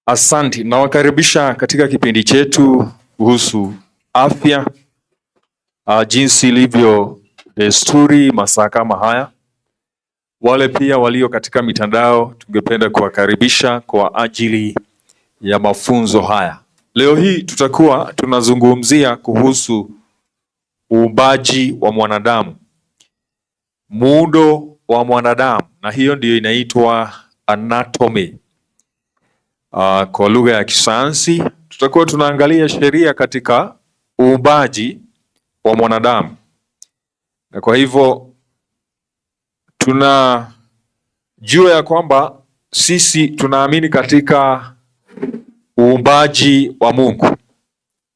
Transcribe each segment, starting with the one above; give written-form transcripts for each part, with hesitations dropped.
Asante, nawakaribisha katika kipindi chetu kuhusu afya, jinsi ilivyo desturi masaa kama haya. Wale pia walio katika mitandao tungependa kuwakaribisha kwa ajili ya mafunzo haya. Leo hii tutakuwa tunazungumzia kuhusu uumbaji wa mwanadamu, muundo wa mwanadamu, na hiyo ndiyo inaitwa anatomy. Kwa lugha ya kisayansi tutakuwa tunaangalia sheria katika uumbaji wa mwanadamu, na kwa hivyo tunajua ya kwamba sisi tunaamini katika uumbaji wa Mungu,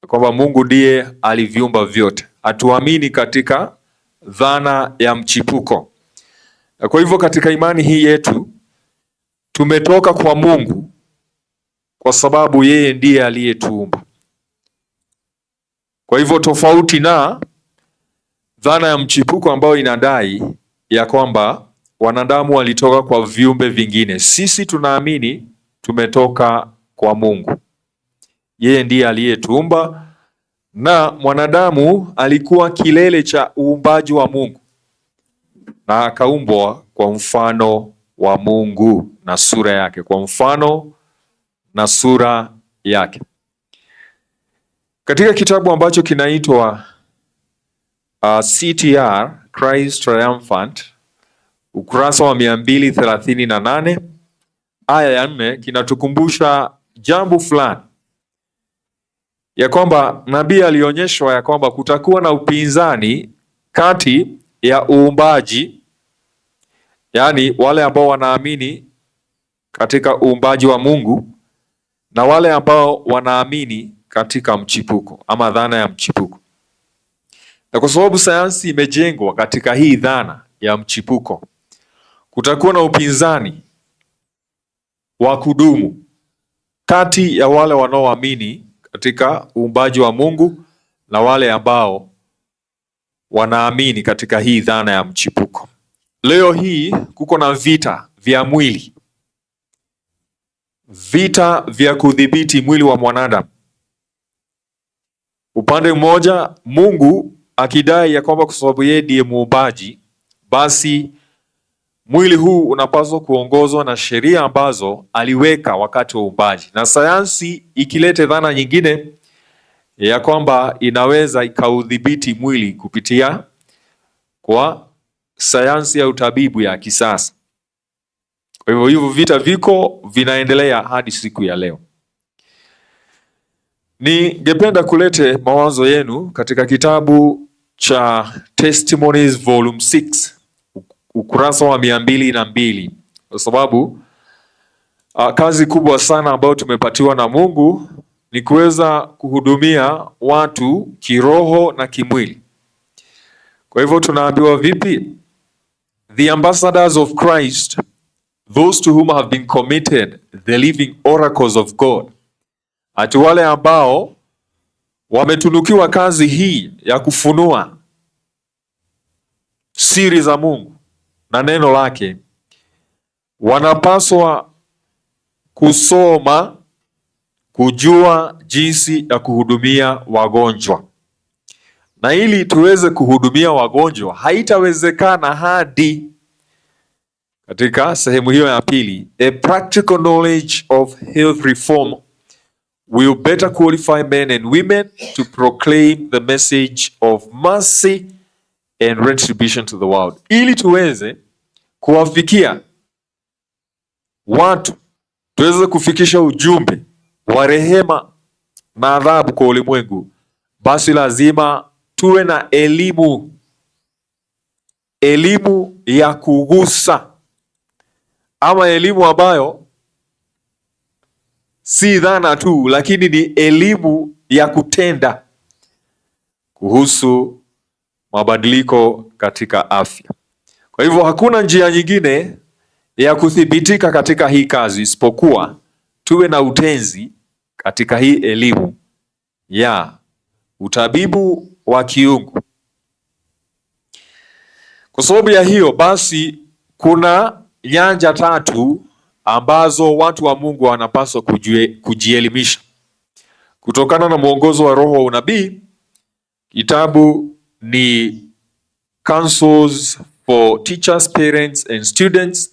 kwamba Mungu ndiye aliviumba vyote. Hatuamini katika dhana ya mchipuko, na kwa hivyo katika imani hii yetu tumetoka kwa Mungu kwa sababu yeye ndiye aliyetuumba. Kwa hivyo tofauti na dhana ya mchipuko ambayo inadai ya kwamba wanadamu walitoka kwa viumbe vingine, sisi tunaamini tumetoka kwa Mungu. Yeye ndiye aliyetuumba, na mwanadamu alikuwa kilele cha uumbaji wa Mungu, na akaumbwa kwa mfano wa Mungu na sura yake, kwa mfano na sura yake. Katika kitabu ambacho kinaitwa CTR, Christ Triumphant, ukurasa wa 238 aya ya 4, kinatukumbusha jambo fulani, ya kwamba nabii alionyeshwa ya kwamba kutakuwa na upinzani kati ya uumbaji, yaani wale ambao wanaamini katika uumbaji wa Mungu, na wale ambao wanaamini katika mchipuko ama dhana ya mchipuko. Na kwa sababu sayansi imejengwa katika hii dhana ya mchipuko, kutakuwa na upinzani wa kudumu kati ya wale wanaoamini katika uumbaji wa Mungu na wale ambao wanaamini katika hii dhana ya mchipuko. Leo hii kuko na vita vya mwili, vita vya kudhibiti mwili wa mwanadamu. Upande mmoja Mungu akidai ya kwamba kwa sababu yeye ndiye muumbaji, basi mwili huu unapaswa kuongozwa na sheria ambazo aliweka wakati wa uumbaji, na sayansi ikilete dhana nyingine ya kwamba inaweza ikaudhibiti mwili kupitia kwa sayansi ya utabibu ya kisasa. Kwa hivyo hivyo vita viko vinaendelea hadi siku ya leo. Ningependa kulete mawazo yenu katika kitabu cha Testimonies Volume 6 ukurasa wa 202, kwa sababu kazi kubwa sana ambayo tumepatiwa na Mungu ni kuweza kuhudumia watu kiroho na kimwili. Kwa hivyo tunaambiwa vipi? The ambassadors of Christ, those to whom have been committed the living oracles of God, ati wale ambao wametunukiwa kazi hii ya kufunua siri za Mungu na neno lake, wanapaswa kusoma, kujua jinsi ya kuhudumia wagonjwa. Na ili tuweze kuhudumia wagonjwa, haitawezekana hadi katika sehemu hiyo ya pili, a practical knowledge of health reform will better qualify men and women to proclaim the message of mercy and retribution to the world. Ili tuweze kuwafikia watu, tuweze kufikisha ujumbe wa rehema na adhabu kwa ulimwengu, basi lazima tuwe na elimu ya kugusa, ama elimu ambayo si dhana tu, lakini ni elimu ya kutenda kuhusu mabadiliko katika afya. Kwa hivyo hakuna njia nyingine ya kuthibitika katika hii kazi isipokuwa tuwe na utenzi katika hii elimu ya utabibu wa kiungu. Kwa sababu ya hiyo basi kuna nyanja tatu ambazo watu wa Mungu wanapaswa kujielimisha. Kutokana na mwongozo wa roho wa unabii, kitabu ni Counsels for Teachers, Parents and Students,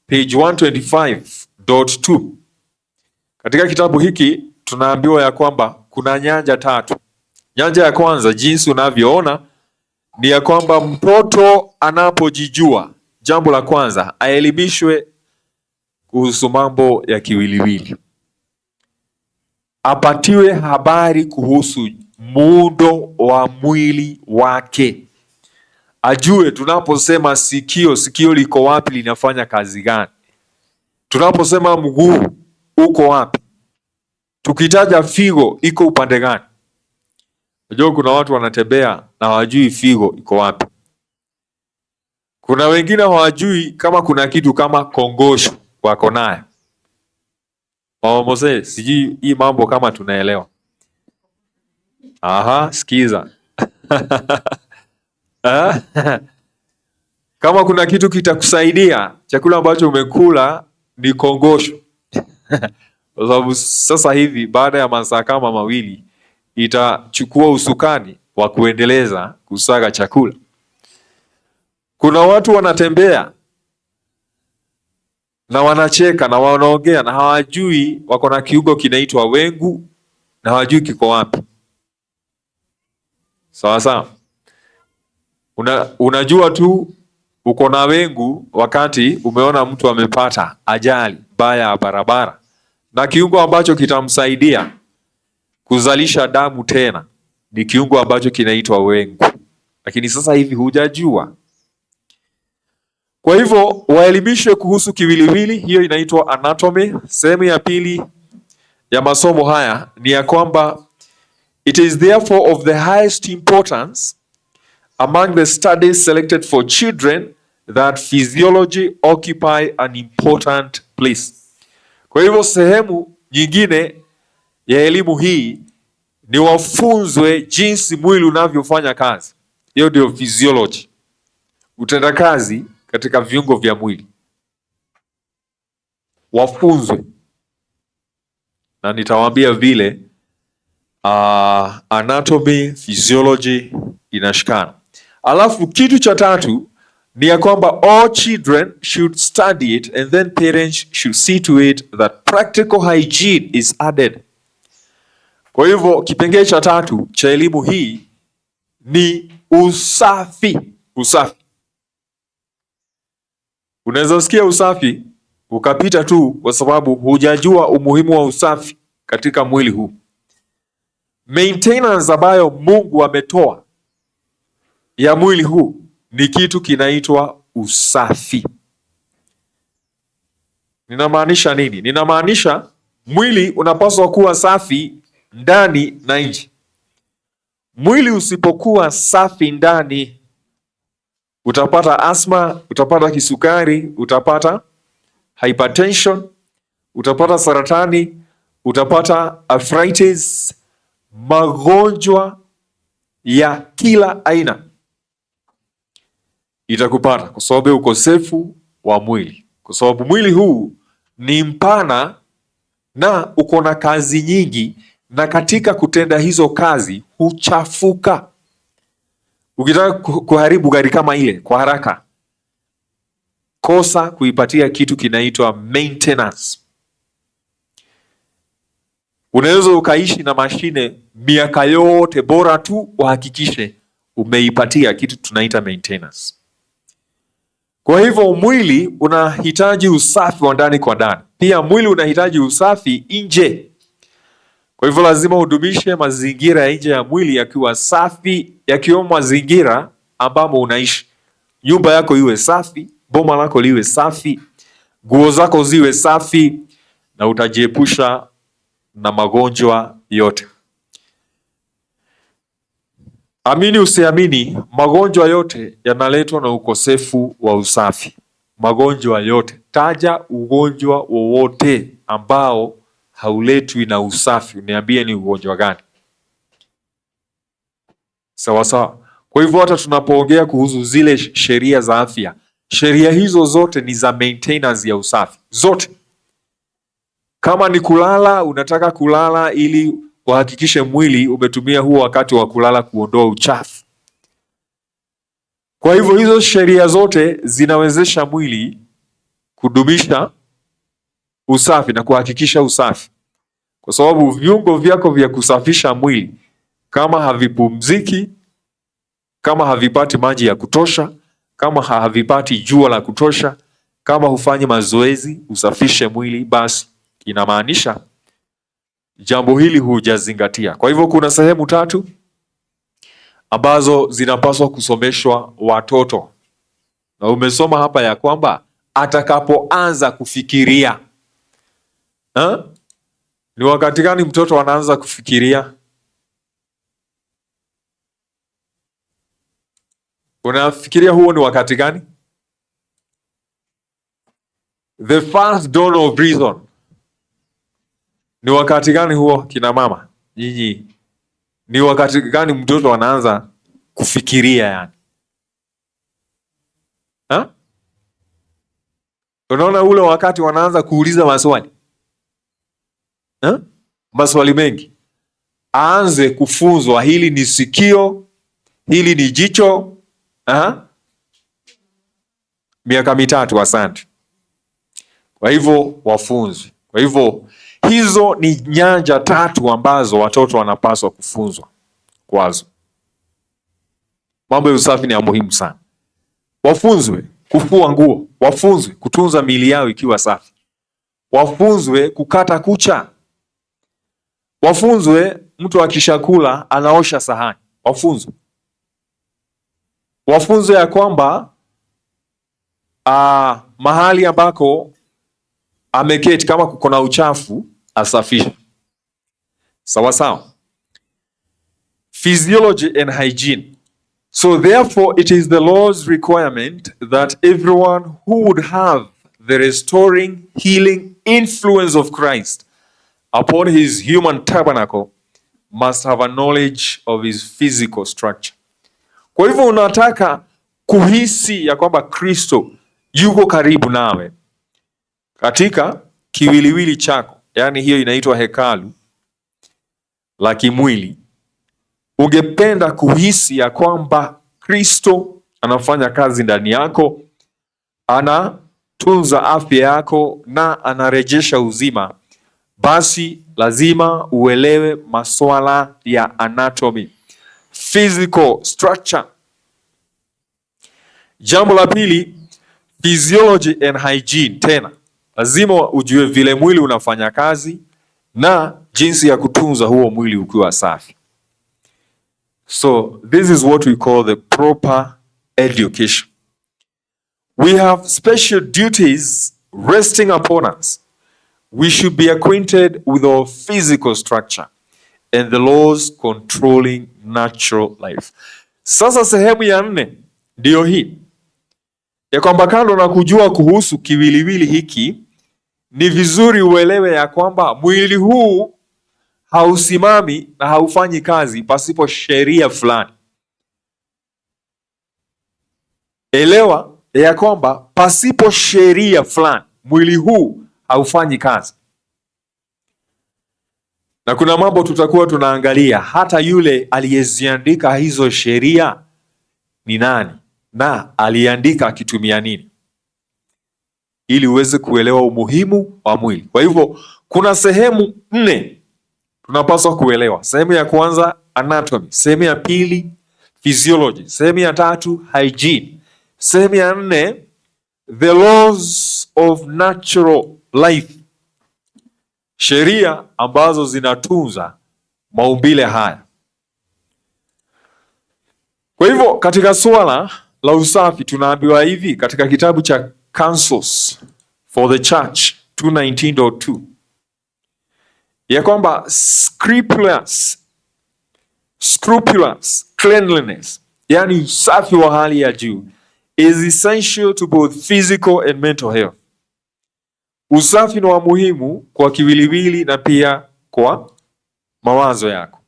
page 125.2. Katika kitabu hiki tunaambiwa ya kwamba kuna nyanja tatu. Nyanja ya kwanza, jinsi unavyoona, ni ya kwamba mtoto anapojijua, jambo la kwanza, aelimishwe kuhusu mambo ya kiwiliwili. Apatiwe habari kuhusu muundo wa mwili wake. Ajue tunaposema sikio, sikio liko wapi, linafanya kazi gani? Tunaposema mguu, uko wapi? Tukitaja figo, iko upande gani? Unajua kuna watu wanatembea na hawajui figo iko wapi. Kuna wengine hawajui kama kuna kitu kama kongosho wako nayo. Mama Mose, sijui hii mambo kama tunaelewa. Aha, sikiza. Kama kuna kitu kitakusaidia, chakula ambacho umekula ni kongosho. Kwa sababu sasa hivi baada ya masaa kama mawili itachukua usukani wa kuendeleza kusaga chakula. Kuna watu wanatembea na wanacheka na wanaongea na hawajui wako na kiungo kinaitwa wengu na hawajui kiko wapi. Sawa sawa. Unajua tu uko na wengu wakati umeona mtu amepata ajali mbaya ya barabara, na kiungo ambacho kitamsaidia kuzalisha damu tena ni kiungo ambacho kinaitwa wengu, lakini sasa hivi hujajua. Kwa hivyo waelimishwe kuhusu kiwiliwili, hiyo inaitwa anatomy. Sehemu ya pili ya masomo haya ni ya kwamba it is therefore of the highest importance among the studies selected for children that physiology occupy an important place. Kwa hivyo sehemu nyingine ya elimu hii ni wafunzwe jinsi mwili unavyofanya kazi. Hiyo ndio physiology, utendakazi katika viungo vya mwili. Wafunzwe, na nitawaambia vile anatomy, physiology inashikana. Alafu kitu cha tatu ni ya kwamba all children should study it and then parents should see to it that practical hygiene is added. Kwa hivyo kipengele cha tatu cha elimu hii ni usafi. Usafi. Unaweza sikia usafi ukapita tu kwa sababu hujajua umuhimu wa usafi katika mwili huu. Maintenance ambayo Mungu ametoa ya mwili huu ni kitu kinaitwa usafi. Ninamaanisha nini? Ninamaanisha mwili unapaswa kuwa safi ndani na nje. Mwili usipokuwa safi ndani, utapata asma, utapata kisukari, utapata hypertension, utapata saratani, utapata arthritis, magonjwa ya kila aina itakupata kwa sababu ya ukosefu wa mwili. Kwa sababu mwili huu ni mpana na uko na kazi nyingi, na katika kutenda hizo kazi huchafuka. Ukitaka kuharibu gari kama ile kwa haraka, kosa kuipatia kitu kinaitwa maintenance. Unaweza ukaishi na mashine miaka yote, bora tu uhakikishe umeipatia kitu tunaita maintenance. Kwa hivyo mwili unahitaji usafi wa ndani kwa ndani. Pia mwili unahitaji usafi nje. Kwa hivyo lazima udumishe mazingira ya nje ya mwili yakiwa safi, yakiwemo mazingira ambamo unaishi. Nyumba yako iwe safi, boma lako liwe safi, nguo zako ziwe safi, na utajiepusha na magonjwa yote. Amini usiamini, magonjwa yote yanaletwa na ukosefu wa usafi. Magonjwa yote. Taja ugonjwa wowote ambao hauletwi na usafi, uniambie ni ugonjwa gani? Sawa sawa. Kwa hivyo hata tunapoongea kuhusu zile sheria za afya, sheria hizo zote ni za maintenance ya usafi. Zote. Kama ni kulala, unataka kulala ili uhakikishe mwili umetumia huo wakati wa kulala kuondoa uchafu. Kwa hivyo hizo sheria zote zinawezesha mwili kudumisha usafi na kuhakikisha usafi, kwa sababu viungo vyako vya kusafisha mwili kama havipumziki, kama havipati maji ya kutosha, kama havipati jua la kutosha, kama hufanyi mazoezi usafishe mwili, basi inamaanisha jambo hili hujazingatia. Kwa hivyo kuna sehemu tatu ambazo zinapaswa kusomeshwa watoto, na umesoma hapa ya kwamba atakapoanza kufikiria. Ni wakati gani mtoto anaanza kufikiria? Unafikiria huo ni wakati gani? The first dawn of reason. Ni wakati gani huo, kina mama? Nyinyi, ni wakati gani mtoto anaanza kufikiria yani? Unaona ule wakati wanaanza kuuliza maswali. Maswali mengi. Aanze kufunzwa, hili ni sikio, hili ni jicho. Miaka 3, asante. Kwa hivyo wafunzwe. Kwa hivyo hizo ni nyanja 3 ambazo watoto wanapaswa kufunzwa kwazo. Mambo ya usafi ni ya muhimu sana. Wafunzwe kufua nguo, wafunzwe kutunza miili yao ikiwa safi, wafunzwe kukata kucha, wafunzwe mtu akishakula anaosha sahani, wafunzwe ya kwamba mahali ambako ameketi kama kuko na uchafu asafishe. Sawa sawa. Physiology and hygiene. So therefore it is the Lord's requirement that everyone who would have the restoring, healing influence of Christ upon his human tabernacle must have a knowledge of his physical structure. Kwa hivyo unataka kuhisi ya kwamba Kristo yuko karibu nawe katika kiwiliwili chako, yani hiyo inaitwa hekalu la kimwili. Ungependa kuhisi ya kwamba Kristo anafanya kazi ndani yako, anatunza afya yako na anarejesha uzima, basi lazima uelewe masuala ya anatomy, physical structure. Jambo la pili, physiology and hygiene. Tena lazima ujue vile mwili unafanya kazi na jinsi ya kutunza huo mwili ukiwa safi. So this is what we call the proper education. We have special duties resting upon us. We should be acquainted with our physical structure and the laws controlling natural life. Sasa sehemu ya 4 ndio hii ya kwamba kando na kujua kuhusu kiwiliwili hiki, ni vizuri uelewe ya kwamba mwili huu hausimami na haufanyi kazi pasipo sheria fulani. Elewa ya kwamba pasipo sheria fulani mwili huu haufanyi kazi. Na kuna mambo tutakuwa tunaangalia, hata yule aliyeziandika hizo sheria ni nani na aliandika akitumia nini, ili uweze kuelewa umuhimu wa mwili. Kwa hivyo kuna sehemu 4 tunapaswa kuelewa. Sehemu ya kwanza anatomy, sehemu ya pili physiology, sehemu ya 3 hygiene, sehemu ya 4 the laws of natural life, sheria ambazo zinatunza maumbile haya. Kwa hivyo katika swala la usafi tunaambiwa hivi katika kitabu cha Counsels for the Church 219.2 ya kwamba scrupulous cleanliness, yani usafi wa hali ya juu, is essential to both physical and mental health. Usafi ni wa muhimu kwa kiwiliwili na pia kwa mawazo yako.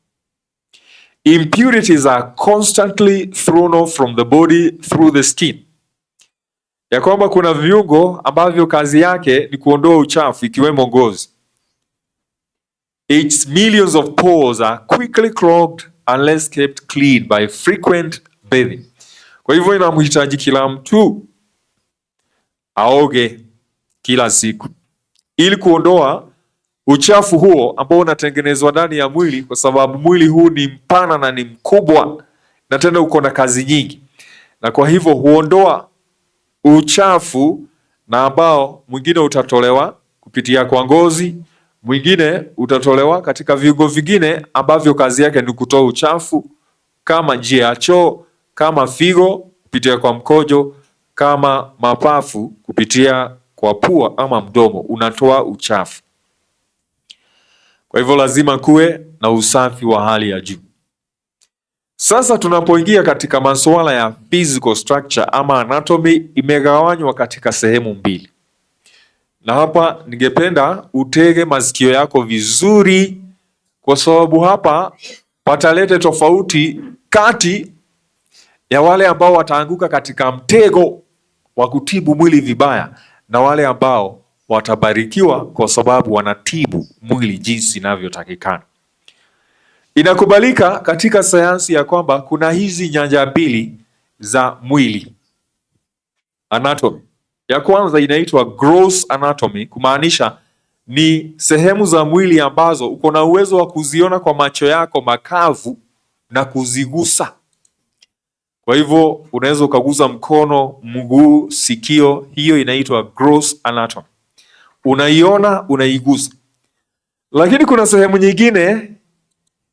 Impurities are constantly thrown off from the body through the skin. Ya kwamba kuna viungo ambavyo kazi yake ni kuondoa uchafu ikiwemo ngozi. Its millions of pores are quickly clogged unless kept clean by frequent bathing. Kwa hivyo inamhitaji kila mtu aoge kila siku ili kuondoa uchafu huo ambao unatengenezwa ndani ya mwili, kwa sababu mwili huu ni mpana na ni mkubwa na tena uko na kazi nyingi, na kwa hivyo huondoa uchafu na ambao mwingine utatolewa kupitia kwa ngozi, mwingine utatolewa katika viungo vingine ambavyo kazi yake ni kutoa uchafu, kama njia ya choo, kama figo kupitia kwa mkojo, kama mapafu kupitia kwa pua ama mdomo, unatoa uchafu. Kwa hivyo lazima kuwe na usafi wa hali ya juu. Sasa tunapoingia katika masuala ya physical structure ama anatomy, imegawanywa katika sehemu mbili, na hapa ningependa utege masikio yako vizuri, kwa sababu hapa patalete tofauti kati ya wale ambao wataanguka katika mtego wa kutibu mwili vibaya na wale ambao watabarikiwa kwa sababu wanatibu mwili jinsi inavyotakikana. Inakubalika katika sayansi ya kwamba kuna hizi nyanja mbili za mwili anatomy. Ya kwanza inaitwa gross anatomy, kumaanisha ni sehemu za mwili ambazo uko na uwezo wa kuziona kwa macho yako makavu na kuzigusa. Kwa hivyo unaweza ukagusa mkono, mguu, sikio, hiyo inaitwa gross anatomy. Unaiona, unaigusa. Lakini kuna sehemu nyingine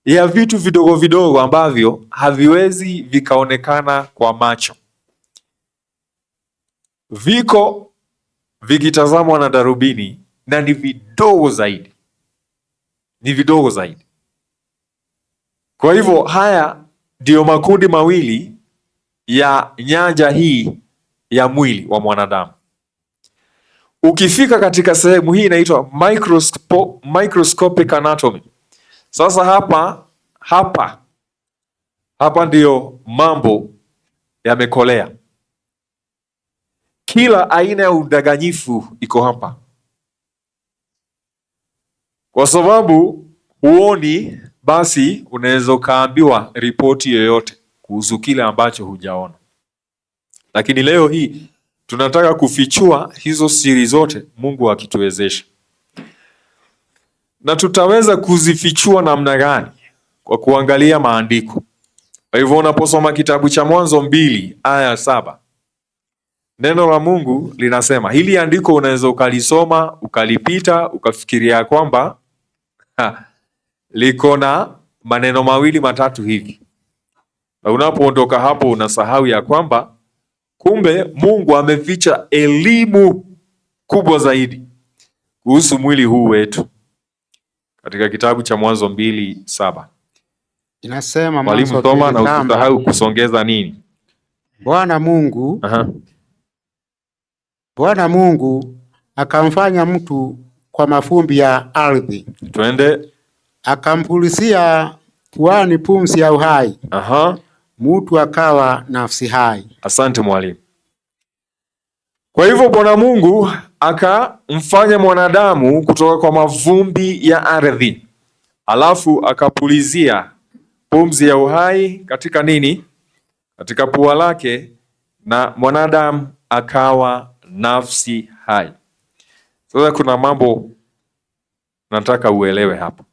ya vitu vidogo vidogo ambavyo haviwezi vikaonekana kwa macho, viko vikitazamwa na darubini na ni vidogo zaidi, ni vidogo zaidi. Kwa hivyo haya ndiyo makundi mawili ya nyanja hii ya mwili wa mwanadamu. Ukifika katika sehemu hii inaitwa microscopic anatomy. Sasa hapa ndiyo mambo yamekolea. Kila aina ya udanganyifu iko hapa, kwa sababu huoni, basi unaweza ukaambiwa ripoti yoyote kuhusu kile ambacho hujaona. Lakini leo hii tunataka kufichua hizo siri zote, Mungu akituwezesha. Na tutaweza kuzifichua namna gani? Kwa kuangalia maandiko. Kwa hivyo unaposoma kitabu cha Mwanzo 2:7, neno la Mungu linasema, hili andiko unaweza ukalisoma ukalipita ukafikiria kwamba liko na maneno mawili matatu hivi, na unapoondoka hapo unasahau ya kwamba kumbe Mungu ameficha elimu kubwa zaidi kuhusu mwili huu wetu katika kitabu cha Mwanzo 2:7. Inasema Mwalimu, soma na usisahau kusongeza nini? Bwana Mungu akamfanya mtu kwa mafumbi ya ardhi. Twende. Akampulizia puani pumzi ya uhai. Mtu akawa nafsi hai. Asante mwalimu. Kwa hivyo Bwana Mungu akamfanya mwanadamu kutoka kwa mavumbi ya ardhi, alafu akapulizia pumzi ya uhai katika nini? Katika pua lake, na mwanadamu akawa nafsi hai. Sasa kuna mambo nataka uelewe hapa,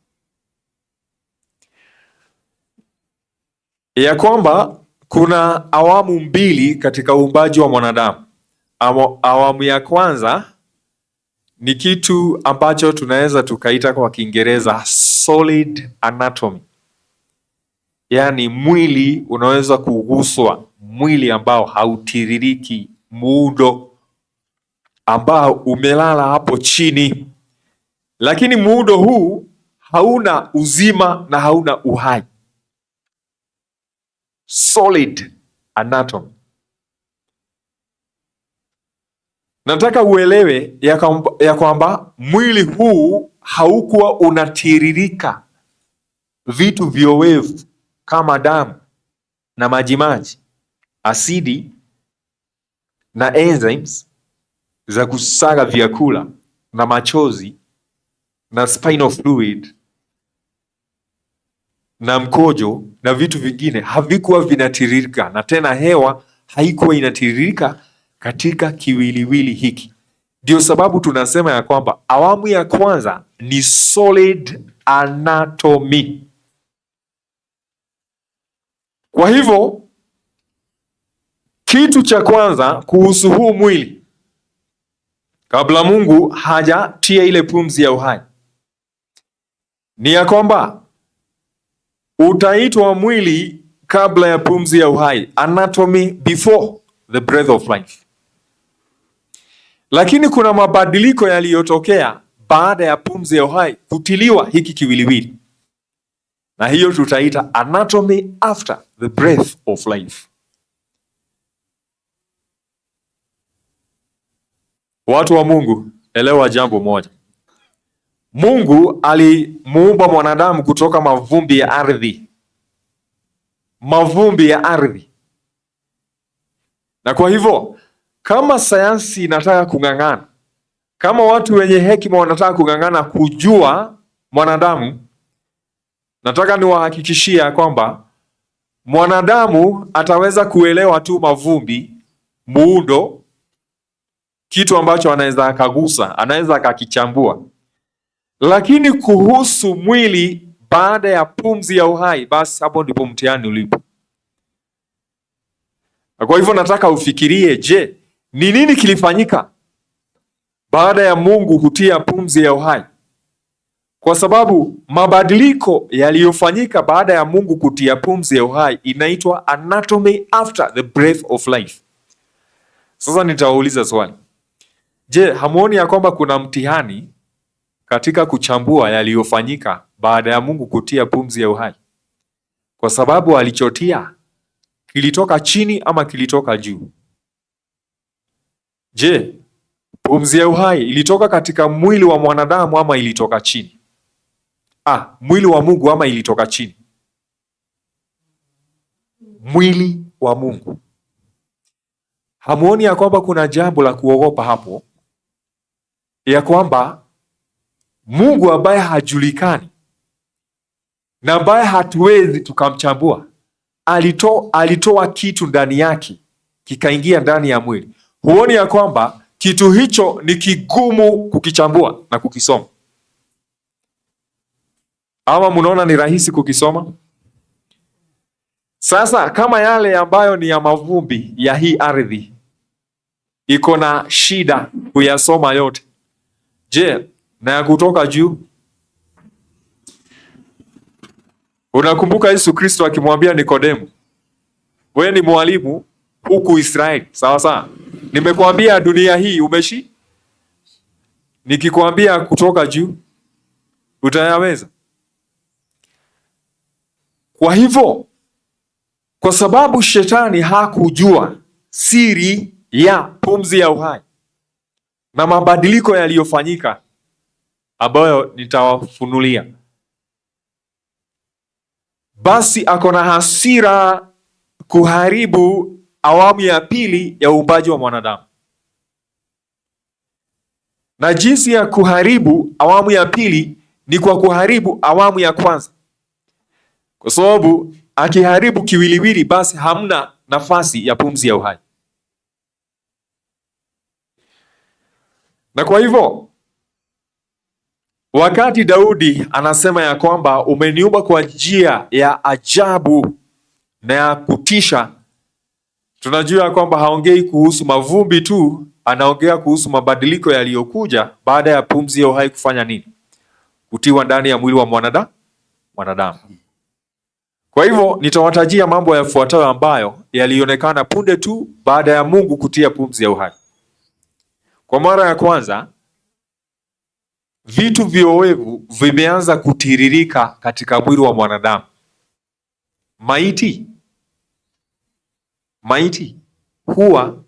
ya kwamba kuna awamu mbili katika uumbaji wa mwanadamu. Awamu ya kwanza ni kitu ambacho tunaweza tukaita kwa Kiingereza solid anatomy, yaani mwili unaweza kuguswa, mwili ambao hautiririki, muundo ambao umelala hapo chini, lakini muundo huu hauna uzima na hauna uhai. Solid anatomy. Nataka uelewe ya kwamba mwili huu haukuwa unatiririka vitu viowevu kama damu na majimaji, asidi na enzymes za kusaga vyakula na machozi na spinal fluid na mkojo na vitu vingine havikuwa vinatiririka, na tena hewa haikuwa inatiririka katika kiwiliwili hiki. Ndio sababu tunasema ya kwamba awamu ya kwanza ni solid anatomy. Kwa hivyo kitu cha kwanza kuhusu huu mwili, kabla Mungu hajatia ile pumzi ya uhai, ni ya kwamba utaitwa mwili kabla ya pumzi ya uhai, anatomy before the breath of life. Lakini kuna mabadiliko yaliyotokea baada ya pumzi ya uhai kutiliwa hiki kiwiliwili, na hiyo tutaita anatomy after the breath of life. Watu wa Mungu, elewa jambo moja. Mungu alimuumba mwanadamu kutoka mavumbi ya ardhi. Mavumbi ya ardhi. Na kwa hivyo, kama sayansi inataka kung'ang'ana, kama watu wenye hekima wanataka kung'ang'ana kujua mwanadamu, nataka niwahakikishia kwamba mwanadamu ataweza kuelewa tu mavumbi, muundo, kitu ambacho anaweza akagusa, anaweza akakichambua. Lakini kuhusu mwili baada ya pumzi ya uhai, basi hapo ndipo mtihani ulipo. Kwa hivyo nataka ufikirie, je, ni nini kilifanyika baada ya Mungu kutia pumzi ya uhai? Kwa sababu mabadiliko yaliyofanyika baada ya Mungu kutia pumzi ya uhai inaitwa anatomy after the breath of life. Sasa nitawauliza swali. Je, hamuoni ya kwamba kuna mtihani katika kuchambua yaliyofanyika baada ya Mungu kutia pumzi ya uhai? Kwa sababu alichotia kilitoka chini ama kilitoka juu? Je, pumzi ya uhai ilitoka katika mwili wa mwanadamu ama ilitoka chini? Mwili wa Mungu ama ilitoka chini? Mwili wa Mungu. Hamuoni ya kwamba kuna jambo la kuogopa hapo, ya kwamba Mungu ambaye hajulikani na ambaye hatuwezi tukamchambua alitoa kitu ndani yake kikaingia ndani ya mwili. Huoni ya kwamba kitu hicho ni kigumu kukichambua na kukisoma? Ama mnaona ni rahisi kukisoma? Sasa kama yale ambayo ni ya mavumbi ya hii ardhi iko na shida kuyasoma yote, je, na ya kutoka juu? Unakumbuka Yesu Kristo akimwambia Nikodemu, wewe ni mwalimu huku Israeli, sawa sawa? Nimekuambia dunia hii umeshi, nikikwambia kutoka juu utayaweza? Kwa hivyo, kwa sababu shetani hakujua siri ya pumzi ya uhai na mabadiliko yaliyofanyika ambayo nitawafunulia, basi ako na hasira kuharibu awamu ya pili ya uumbaji wa mwanadamu. Na jinsi ya kuharibu awamu ya pili ni kwa kuharibu awamu ya kwanza. Kwa sababu akiharibu kiwiliwili, basi hamna nafasi ya pumzi ya uhai. Na kwa hivyo wakati Daudi anasema ya kwamba umeniumba kwa njia ya ajabu na ya kutisha, tunajua ya kwamba haongei kuhusu mavumbi tu, anaongea kuhusu mabadiliko yaliyokuja baada ya pumzi ya uhai kufanya nini? Kutiwa ndani ya mwili wa mwanadamu. Kwa hivyo nitawatajia mambo yafuatayo ambayo yalionekana punde tu baada ya Mungu kutia pumzi ya uhai. Kwa mara ya kwanza, vitu viowevu vimeanza kutiririka katika mwili wa mwanadamu. Maiti huwa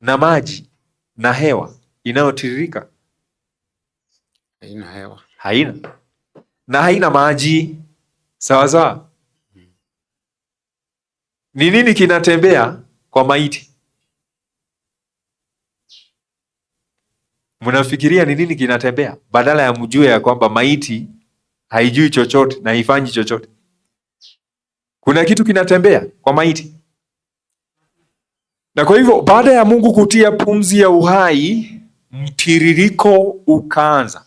na maji na hewa inayotiririka. Haina hewa. Haina maji. Sawa sawa. Ni nini kinatembea kwa maiti? Mnafikiria ni nini kinatembea? Badala ya mjue ya kwamba maiti haijui chochote na haifanyi chochote. Kuna kitu kinatembea kwa maiti. Na kwa hivyo baada ya Mungu kutia pumzi ya uhai, mtiririko ukaanza.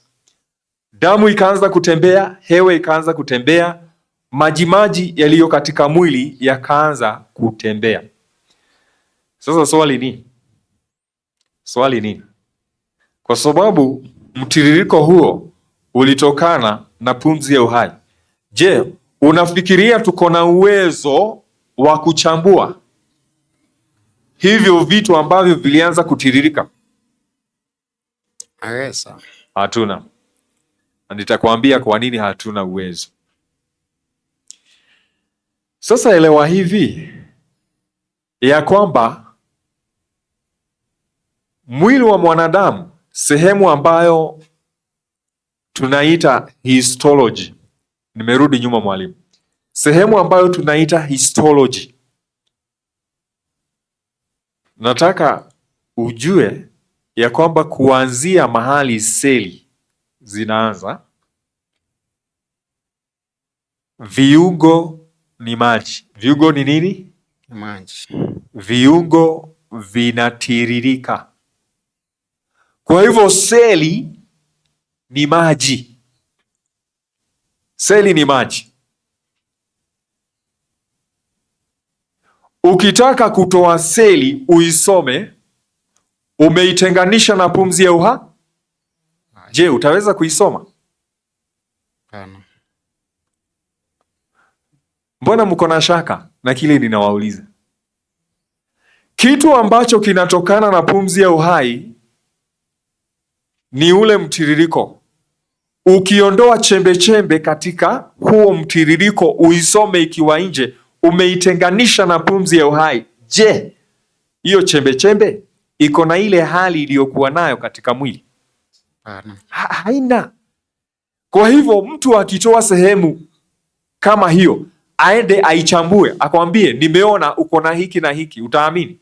Damu ikaanza kutembea, hewa ikaanza kutembea, majimaji yaliyo katika mwili yakaanza kutembea. Sasa swali ni kwa sababu mtiririko huo ulitokana na pumzi ya uhai. Je, unafikiria tuko na uwezo wa kuchambua hivyo vitu ambavyo vilianza kutiririka? Hatuna. Na nitakwambia kwa nini hatuna uwezo. Sasa elewa hivi ya kwamba mwili wa mwanadamu, sehemu ambayo tunaita histology. Nimerudi nyuma mwalimu. Sehemu ambayo tunaita histology. Nataka ujue ya kwamba kuanzia mahali seli zinaanza, viungo ni maji. Viungo ni nini? Maji. Viungo vinatiririka. Kwa hivyo seli ni maji. Seli ni maji. Ukitaka kutoa seli uisome, umeitenganisha na pumzi ya uhai. Je, utaweza kuisoma? Hapana. Mbona mko na shaka na kile ninawauliza? Kitu ambacho kinatokana na pumzi ya uhai ni ule mtiririko. Ukiondoa chembe chembe katika huo mtiririko uisome ikiwa nje, umeitenganisha na pumzi ya uhai. Je, hiyo chembe chembe iko na ile hali iliyokuwa nayo katika mwili? Haina. Kwa hivyo mtu akitoa sehemu kama hiyo, aende aichambue, akwambie nimeona uko na hiki na hiki, utaamini?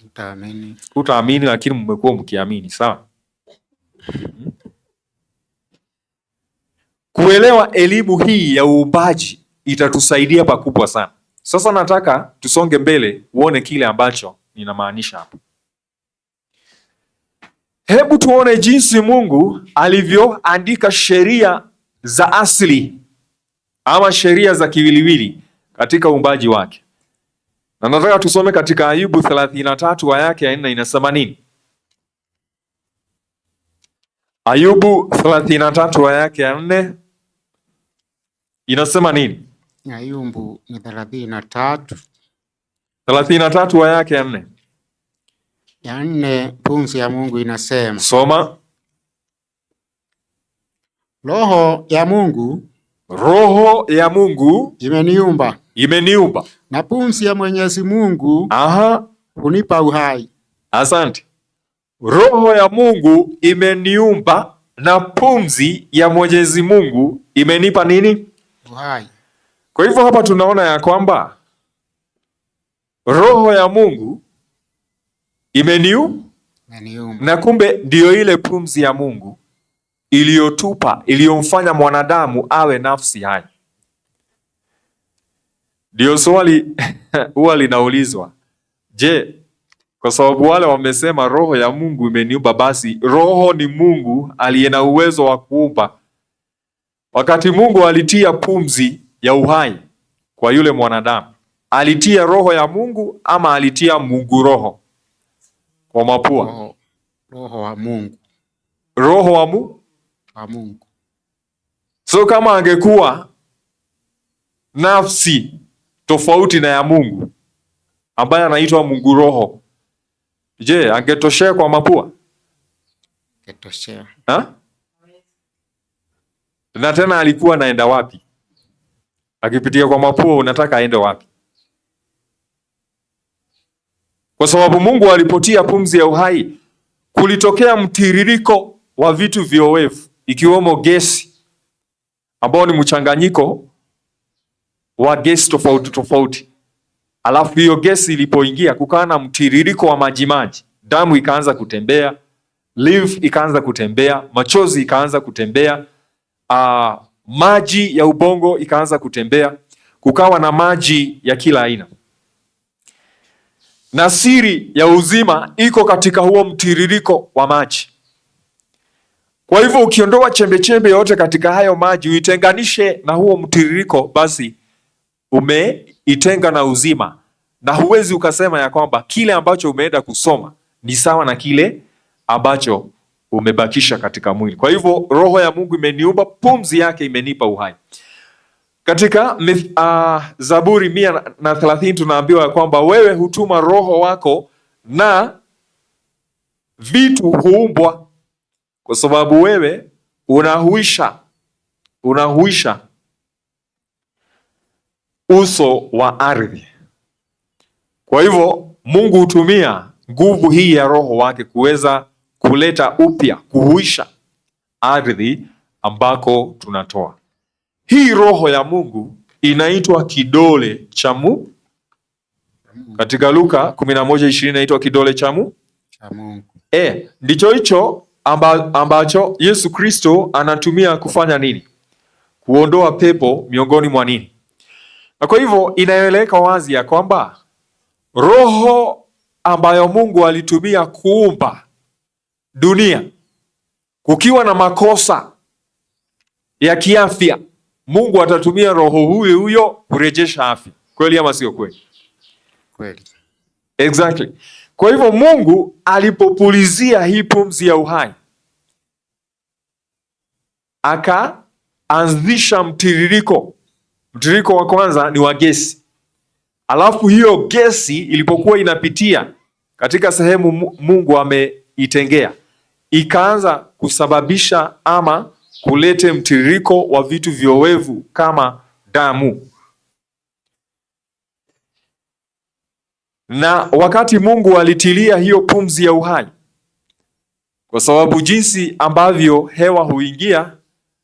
Utaamini. Utaamini, lakini mmekuwa mkiamini, sawa? Kuelewa elimu hii ya uumbaji itatusaidia pakubwa sana. Sasa nataka tusonge mbele uone kile ambacho ninamaanisha hapa. Hebu tuone jinsi Mungu alivyoandika sheria za asili ama sheria za kiwiliwili katika uumbaji wake. Na nataka tusome katika Ayubu 33 aya yake ya 4, inasema nini? Ayubu 33 aya yake ya 4 inasema nini? Ayubu ni 33 aya yake ya 4. Ya 4, pumzi ya Mungu inasema. Soma. Roho ya Mungu imeniumba. Na pumzi ya Mwenyezi Mungu hunipa uhai. Asante. Roho ya Mungu imeniumba na pumzi ya Mwenyezi Mungu imenipa nini? Uhai. Kwa hivyo hapa tunaona ya kwamba Roho ya Mungu imeniumba na kumbe ndio ile pumzi ya Mungu iliyomfanya mwanadamu awe nafsi hai. Ndio swali huwa linaulizwa. Je, kwa sababu wale wamesema roho ya Mungu imeniumba, basi roho ni Mungu aliye na uwezo wa kuumba. Wakati Mungu alitia pumzi ya uhai kwa yule mwanadamu, alitia roho ya Mungu ama alitia Mungu roho kwa mapua? Roho wa Mungu. Roho wa Mungu. So kama angekuwa nafsi tofauti na ya Mungu ambaye anaitwa Mungu roho, je, angetoshea kwa mapua? Angetoshea. Na tena alikuwa anaenda wapi? Akipitia kwa mapua, unataka aende wapi? Kwa sababu Mungu alipotia pumzi ya uhai, kulitokea mtiririko wa vitu viowevu, ikiwemo gesi ambao ni mchanganyiko wa gesi tofauti tofauti. Alafu hiyo gesi ilipoingia, kukawa na mtiririko wa majimaji, damu ikaanza kutembea, lymph ikaanza kutembea, machozi ikaanza kutembea, maji ya ubongo ikaanza kutembea, kukawa na maji ya kila aina, na siri ya uzima iko katika huo mtiririko wa maji. Kwa hivyo ukiondoa chembe yote katika hayo maji, uitenganishe na huo mtiririko, basi umeitenga na uzima, na huwezi ukasema ya kwamba kile ambacho umeenda kusoma ni sawa na kile ambacho umebakisha katika mwili. Kwa hivyo roho ya Mungu imeniumba, pumzi yake imenipa uhai. Katika Zaburi 130 tunaambiwa ya kwamba wewe hutuma roho wako na vitu huumbwa, kwa sababu wewe unahuisha uso wa ardhi. Kwa hivyo Mungu hutumia nguvu hii ya roho wake kuweza kuleta upya, kuhuisha ardhi ambako tunatoa. Hii roho ya Mungu inaitwa kidole cha Mungu. Katika Luka 11:20 inaitwa kidole cha Mungu. Ndicho hicho ambacho Yesu Kristo anatumia kufanya nini? Kuondoa pepo miongoni mwa nini? Na kwa hivyo inaeleweka wazi ya kwamba roho ambayo Mungu alitumia kuumba dunia, kukiwa na makosa ya kiafya, Mungu atatumia roho huyo kurejesha afya. Kweli ama sio kweli? Kweli. Exactly. Kwa hivyo Mungu alipopulizia hii pumzi ya uhai, akaanzisha mtiririko. Mtiririko wa kwanza ni wa gesi. Alafu hiyo gesi ilipokuwa inapitia katika sehemu Mungu ameitengea, ikaanza kusababisha ama kulete mtiririko wa vitu viowevu kama damu. Na wakati Mungu alitilia hiyo pumzi ya uhai, kwa sababu jinsi ambavyo hewa huingia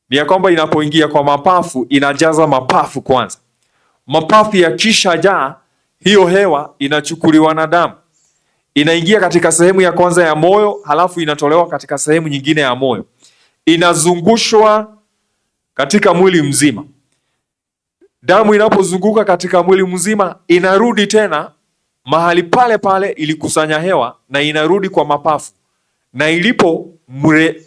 ni ya kwamba inapoingia kwa mapafu inajaza mapafu kwanza. Mapafu yakisha jaa, hiyo hewa inachukuliwa na damu, inaingia katika sehemu ya kwanza ya moyo, halafu inatolewa katika sehemu nyingine ya moyo, inazungushwa katika mwili mzima. Damu inapozunguka katika mwili mzima, inarudi tena mahali pale pale ilikusanya hewa, na inarudi kwa mapafu, na iliporudi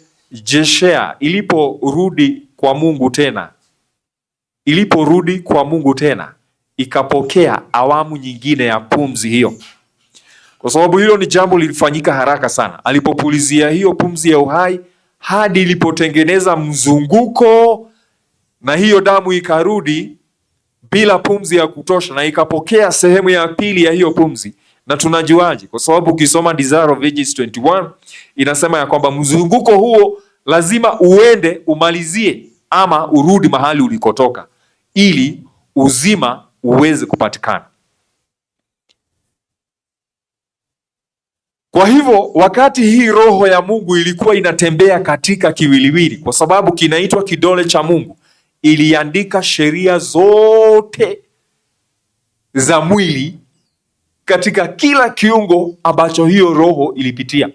kwa Mungu tena, ikapokea awamu nyingine ya pumzi hiyo. Kwa sababu hilo ni jambo lilifanyika haraka sana, alipopulizia hiyo pumzi ya uhai hadi ilipotengeneza mzunguko, na hiyo damu ikarudi bila pumzi ya kutosha, na ikapokea sehemu ya pili ya hiyo pumzi. Na tunajuaje? Kwa sababu ukisoma Desire of Ages 21 inasema ya kwamba mzunguko huo lazima uende umalizie ama urudi mahali ulikotoka, ili uzima uweze kupatikana. Kwa hivyo wakati hii roho ya Mungu ilikuwa inatembea katika kiwiliwili, kwa sababu kinaitwa kidole cha Mungu, iliandika sheria zote za mwili katika kila kiungo ambacho hiyo roho ilipitia.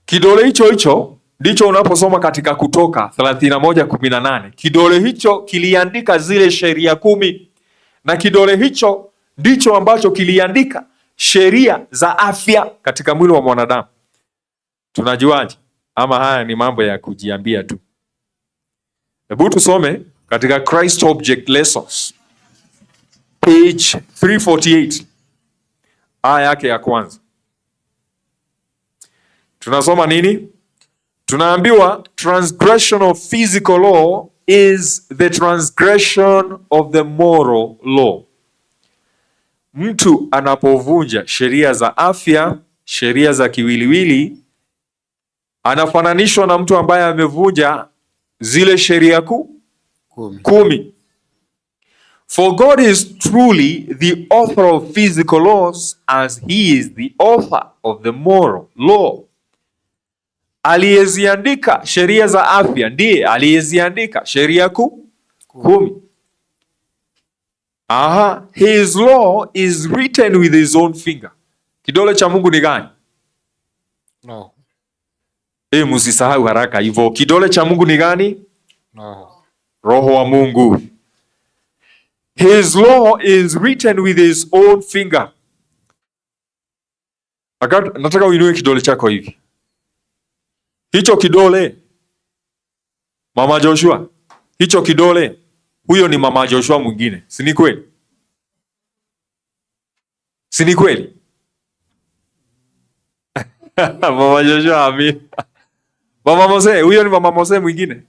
Kidole hicho ndicho unaposoma katika Kutoka 31:18. Kidole hicho kiliandika zile sheria 10, na kidole hicho ndicho ambacho kiliandika sheria za afya katika mwili wa mwanadamu. Tunajuaje? Ama haya ni mambo ya kujiambia tu? Hebu tusome katika Christ Object Lessons page 348, aya yake ya kwanza. Tunasoma nini? Tunaambiwa transgression of physical law is the transgression of the moral law. Mtu anapovunja sheria za afya, sheria za kiwiliwili, anafananishwa na mtu ambaye amevunja zile sheria 10. For God is truly the author of physical laws as he is the author of the moral law. Aliyeziandika sheria za afya ndiye aliyeziandika sheria 10. His law is written with his own finger. Kidole cha Mungu ni gani? No. Msisahau haraka hivyo. Kidole cha Mungu ni gani? Roho wa Mungu. His law is written with his own finger. Nataka uinue kidole chako hivi. Hicho kidole, Mama Joshua, hicho kidole, huyo ni Mama Joshua mwingine. Si ni kweli? Si ni kweli? Mama Joshua, amin. Mama Mose, huyo ni Mama Mose mwingine.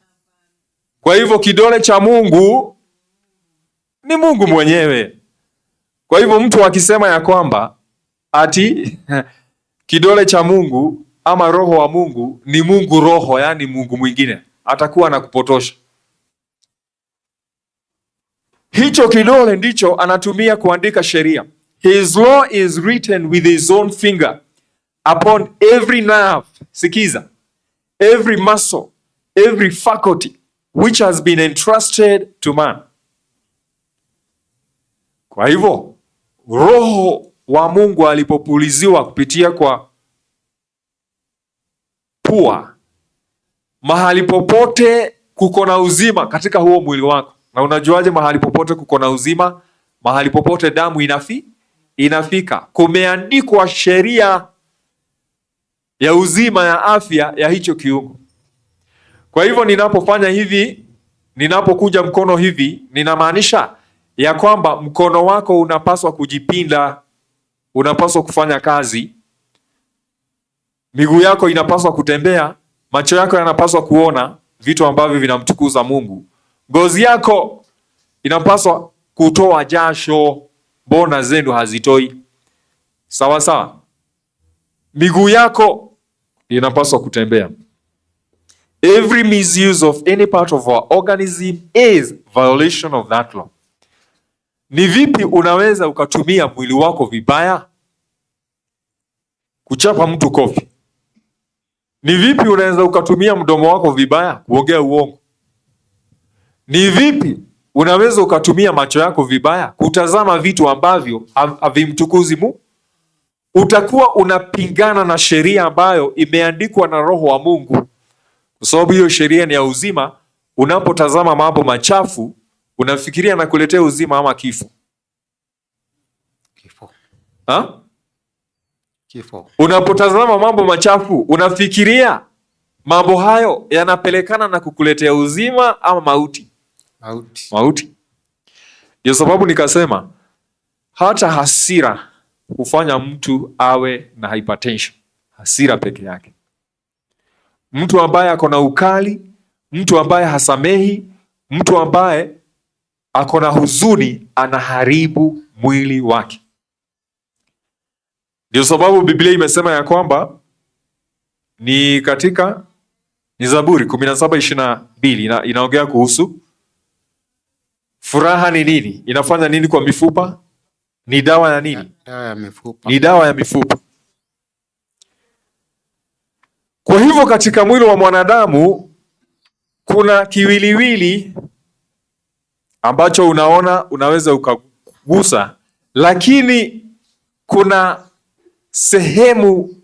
Kwa hivyo kidole cha Mungu ni Mungu mwenyewe. Kwa hivyo mtu akisema ya kwamba ati kidole cha Mungu ama roho wa Mungu ni Mungu roho, yani Mungu mwingine, atakuwa na kupotosha. Hicho kidole ndicho anatumia kuandika sheria. His law is written with his own finger upon every nerve, sikiza, every muscle, every faculty which has been entrusted to man. Kwa hivyo roho wa Mungu alipopuliziwa kupitia kwa pua, mahali popote kuko na uzima katika huo mwili wako. Na unajuaje mahali popote kuko na uzima? Mahali popote damu inafika. Kumeandikwa sheria ya uzima, ya afya ya hicho kiungo. Kwa hivyo ninapofanya hivi, ninapokuja mkono hivi, ninamaanisha ya kwamba mkono wako unapaswa kujipinda, unapaswa kufanya kazi, miguu yako inapaswa kutembea, macho yako yanapaswa kuona vitu ambavyo vinamtukuza Mungu, ngozi yako inapaswa kutoa jasho, mbona zenu hazitoi? Sawa sawa. Miguu yako inapaswa kutembea. Every misuse of any part of our organism is violation of that law. Ni vipi unaweza ukatumia mwili wako vibaya? Kuchapa mtu kofi. Ni vipi unaweza ukatumia mdomo wako vibaya? Kuongea uongo. Ni vipi unaweza ukatumia macho yako vibaya? Kutazama vitu ambavyo havimtukuzi Mungu. Utakuwa unapingana na sheria ambayo imeandikwa na Roho wa Mungu, kwa sababu hiyo sheria ni ya uzima. Unapotazama mambo machafu, unafikiria na kuletea uzima ama kifo? Kifo. Unapotazama mambo machafu, unafikiria mambo hayo yanapelekana na kukuletea uzima ama mauti? Mauti. Ndio sababu nikasema hata hasira hufanya mtu awe na hypertension. Hasira peke yake. Mtu ambaye ako na ukali, mtu ambaye hasamehi, mtu ambaye ako na huzuni, anaharibu mwili wake. Ndio sababu Biblia imesema ya kwamba ni Zaburi 17:22 inaongea kuhusu furaha ni nini? Inafanya nini kwa mifupa? Ni dawa ya nini? Dawa ya mifupa. Ni dawa ya mifupa. Kwa hivyo katika mwili wa mwanadamu kuna kiwiliwili ambacho unaweza ukagusa, lakini kuna sehemu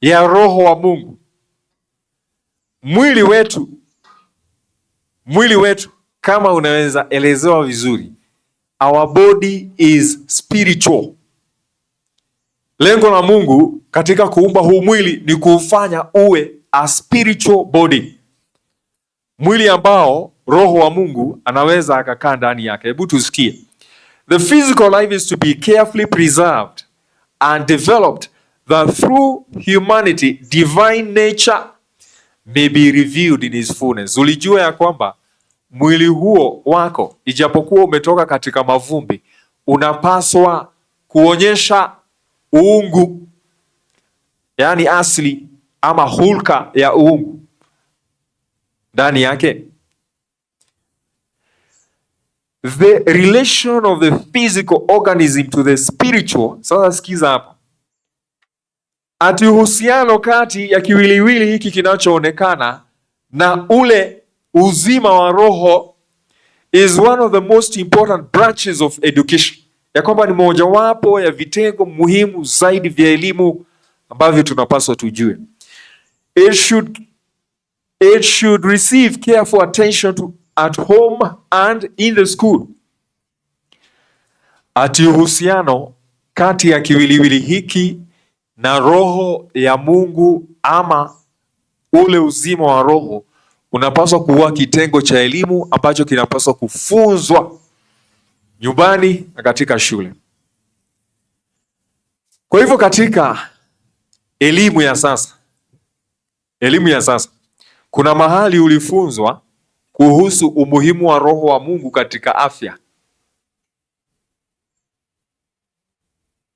ya roho wa Mungu. Mwili wetu kama unaweza elezewa vizuri, our body is spiritual. Lengo la Mungu katika kuumba huu mwili ni kuufanya uwe a spiritual body, mwili ambao roho wa Mungu anaweza akakaa ndani yake. Hebu tusikie. The physical life is to be carefully preserved and developed, that through humanity divine nature may be revealed in his fullness. Ulijua ya kwamba mwili huo wako, ijapokuwa umetoka katika mavumbi, unapaswa kuonyesha uungu, yani asili ama hulka ya uungu ndani yake. The relation of the physical organism to the spiritual. Sasa sikiza hapa. Ati uhusiano kati ya kiwiliwili hiki kinachoonekana na ule uzima wa roho is one of the most important branches of education. Ya kwamba ni mojawapo ya vitengo muhimu zaidi vya elimu ambavyo tunapaswa tujue. it should receive careful attention at home and in the school. Ati uhusiano kati ya kiwiliwili hiki na roho ya Mungu ama ule uzima wa roho unapaswa kuwa kitengo cha elimu ambacho kinapaswa kufunzwa nyumbani na katika shule. Kwa hivyo katika elimu ya sasa kuna mahali ulifunzwa kuhusu umuhimu wa roho wa Mungu katika afya.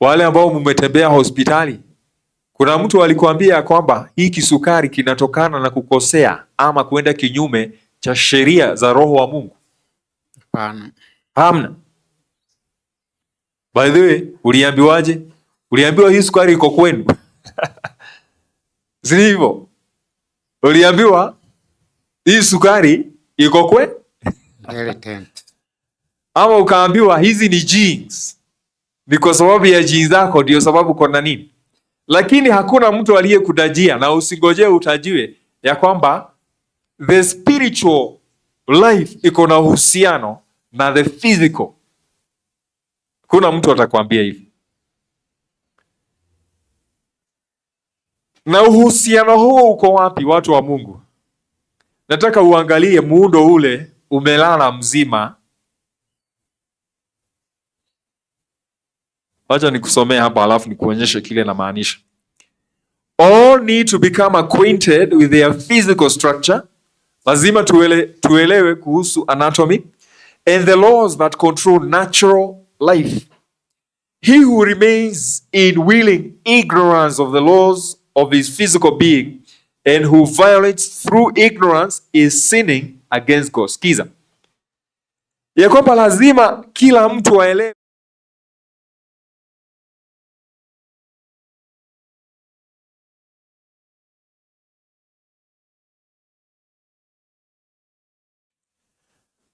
Wale ambao mmetembea hospitali, kuna mtu alikuambia kwamba hii kisukari kinatokana na kukosea ama kuenda kinyume cha sheria za roho wa Mungu? Hamna. By the way, uliambiwaje? Uliambiwa hii sukari iko kwenu. Si hivyo? Uliambiwa hii sukari iko kwenu? Ama ukaambiwa hizi ni genes. Ni kwa sababu ya genes zako ndio sababu kuna nini? Lakini hakuna mtu aliyekutajia, na usingojee utajiwe ya kwamba the spiritual life iko na uhusiano na the physical. Kuna mtu atakwambia hivi. Na uhusiano huo uko wapi, watu wa Mungu? Nataka uangalie muundo ule umelala mzima. Wacha nikusomea hapa alafu nikuonyeshe kile na maanisha. All need to become acquainted with their physical structure. Lazima tuelewe kuhusu anatomy and the laws that control natural life. He who remains in willing ignorance of the laws of his physical being and who violates through ignorance is sinning against God. Sikiza ya kwamba lazima kila mtu aelewe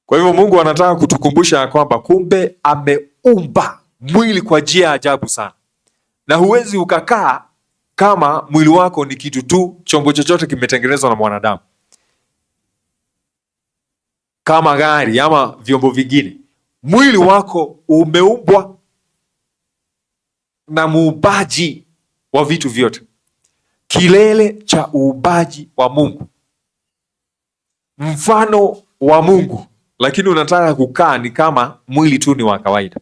Kwa hivyo Mungu anataka kutukumbusha kwamba kumbe ameumba mwili kwa njia ya ajabu sana, na huwezi ukakaa kama mwili wako ni kitu tu, chombo chochote kimetengenezwa na mwanadamu kama gari ama vyombo vingine. Mwili wako umeumbwa na muumbaji wa vitu vyote, kilele cha uumbaji wa Mungu, mfano wa Mungu, lakini unataka kukaa ni kama mwili tu ni wa kawaida.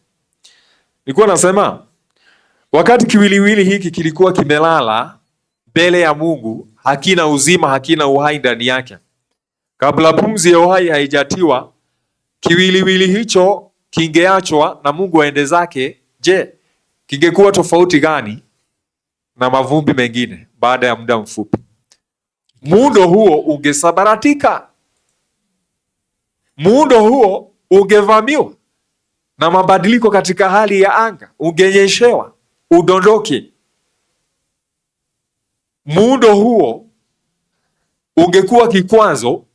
Nilikuwa nasema wakati kiwiliwili hiki kilikuwa kimelala mbele ya Mungu, hakina uzima, hakina uhai ndani yake. Kabla pumzi ya uhai haijatiwa, kiwiliwili hicho kingeachwa na Mungu aende zake. Je, kingekuwa tofauti gani na mavumbi mengine? Baada ya muda mfupi muundo huo ungesabaratika. Muundo huo ungevamiwa na mabadiliko katika hali ya anga, ungenyeshewa udondoke. Muundo huo ungekuwa kikwazo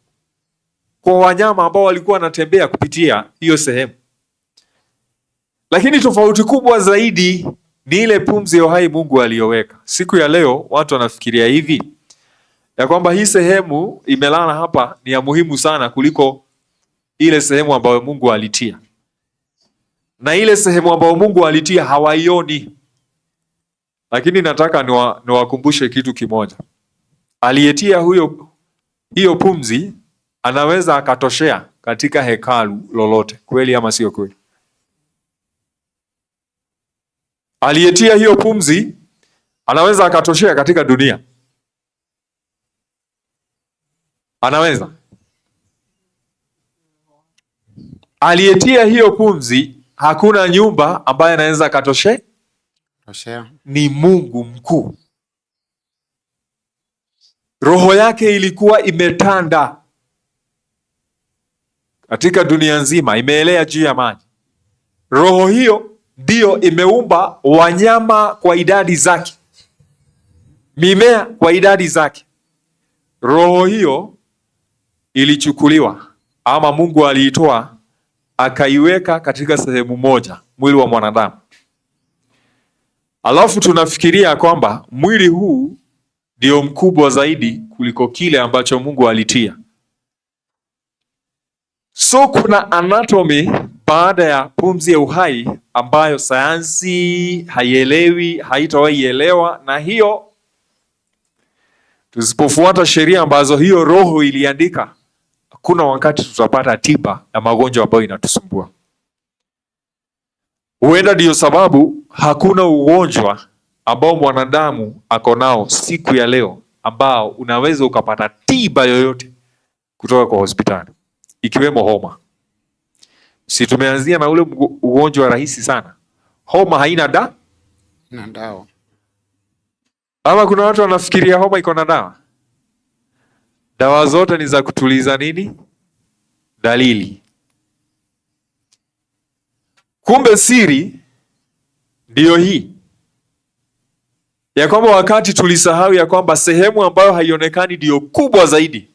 kwa wanyama ambao walikuwa wanatembea kupitia hiyo sehemu. Lakini tofauti kubwa zaidi ni ile pumzi ya uhai Mungu aliyoweka. Siku ya leo watu wanafikiria hivi ya kwamba hii sehemu imelala hapa ni ya muhimu sana kuliko ile sehemu ambayo Mungu alitia, na ile sehemu ambayo Mungu alitia hawaioni. Lakini nataka niwakumbushe kitu kimoja. Aliyetia hiyo pumzi anaweza akatoshea katika hekalu lolote. Kweli ama sio kweli? Aliyetia hiyo pumzi anaweza akatoshea katika dunia. Anaweza. Aliyetia hiyo pumzi, hakuna nyumba ambaye anaweza akatoshea. Ni Mungu mkuu. Roho yake ilikuwa imetanda katika dunia nzima, imeelea juu ya maji. Roho hiyo ndiyo imeumba wanyama kwa idadi zake, mimea kwa idadi zake. Roho hiyo ilichukuliwa ama Mungu aliitoa akaiweka katika sehemu moja, mwili wa mwanadamu. Alafu tunafikiria kwamba mwili huu ndio mkubwa zaidi kuliko kile ambacho Mungu alitia. So kuna anatomy baada ya pumzi ya uhai ambayo sayansi haielewi, haitawahi elewa, na hiyo tusipofuata sheria ambazo hiyo roho iliandika, hakuna wakati tutapata tiba ya magonjwa ambayo inatusumbua. Huenda ndiyo sababu hakuna ugonjwa ambao mwanadamu ako nao siku ya leo ambao unaweza ukapata tiba yoyote kutoka kwa hospitali, ikiwemo homa. Si tumeanzia na ule ugonjwa rahisi sana. Homa haina dawa. Ama kuna watu wanafikiria homa iko na dawa. Dawa zote ni za kutuliza nini? Dalili. Kumbe siri ndiyo hii ya kwamba wakati tulisahau ya kwamba sehemu ambayo haionekani ndiyo kubwa zaidi,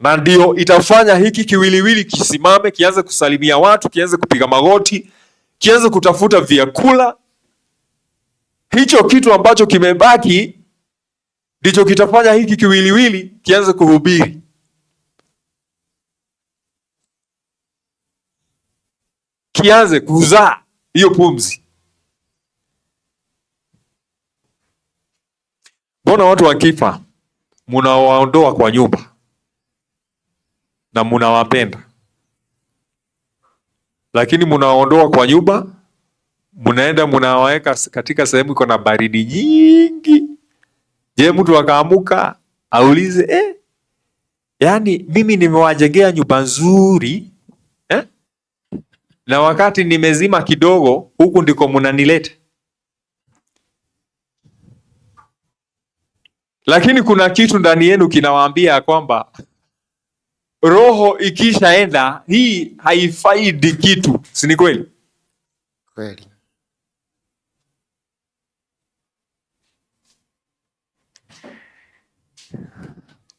na ndiyo itafanya hiki kiwiliwili kisimame, kianze kusalimia watu, kianze kupiga magoti, kianze kutafuta vyakula. Hicho kitu ambacho kimebaki ndicho kitafanya hiki kiwiliwili kianze kuhubiri. Kianze kuzaa hiyo pumzi. Mbona watu wakifa munawaondoa kwa nyumba na munawapenda, lakini munawaondoa kwa nyumba, munaenda munawaweka katika sehemu iko na baridi nyingi? Je, mtu akaamuka aulize yani mimi nimewajengea nyumba nzuri na wakati nimezima kidogo huku ndiko munanilete? Lakini kuna kitu ndani yenu kinawaambia kwamba roho ikishaenda hii haifaidi kitu. Si ni kweli? Kweli.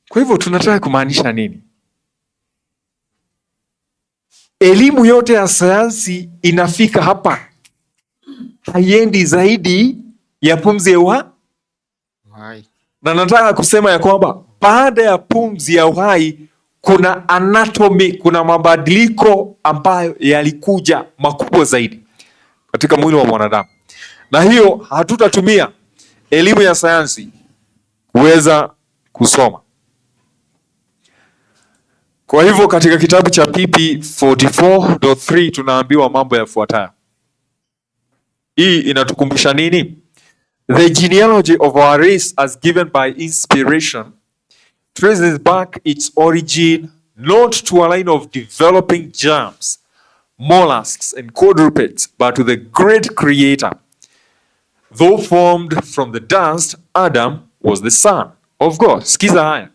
Kwa hivyo tunataka kumaanisha nini? Elimu yote ya sayansi inafika hapa, haiendi zaidi ya pumzi ya uhai. Na nataka kusema ya kwamba baada ya pumzi ya uhai kuna anatomy, kuna mabadiliko ambayo yalikuja makubwa zaidi katika mwili wa mwanadamu, na hiyo hatutatumia elimu ya sayansi kuweza kusoma. Kwa hivyo katika kitabu cha PP 44.3 tunaambiwa mambo yafuatayo. Hii inatukumbusha nini? The genealogy of our race as given by inspiration traces back its origin not to a line of developing germs, mollusks and quadrupeds, but to the great creator. Though formed from the dust, Adam was the son of God. Sikiza haya.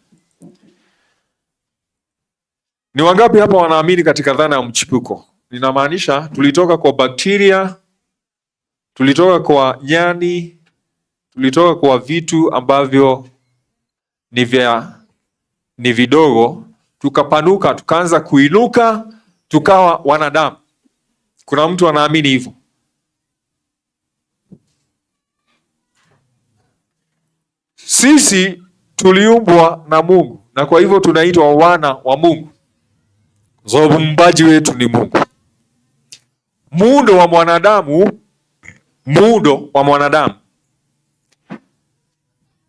Ni wangapi hapa wanaamini katika dhana ya mchipuko? Ninamaanisha tulitoka kwa bakteria, tulitoka kwa nyani, tulitoka kwa vitu ambavyo ni vidogo, tukapanuka, tukaanza kuinuka, tukawa wanadamu. Kuna mtu anaamini hivyo? Sisi tuliumbwa na Mungu na kwa hivyo tunaitwa wana wa Mungu. Sababu mumbaji wetu ni Mungu. Muundo wa mwanadamu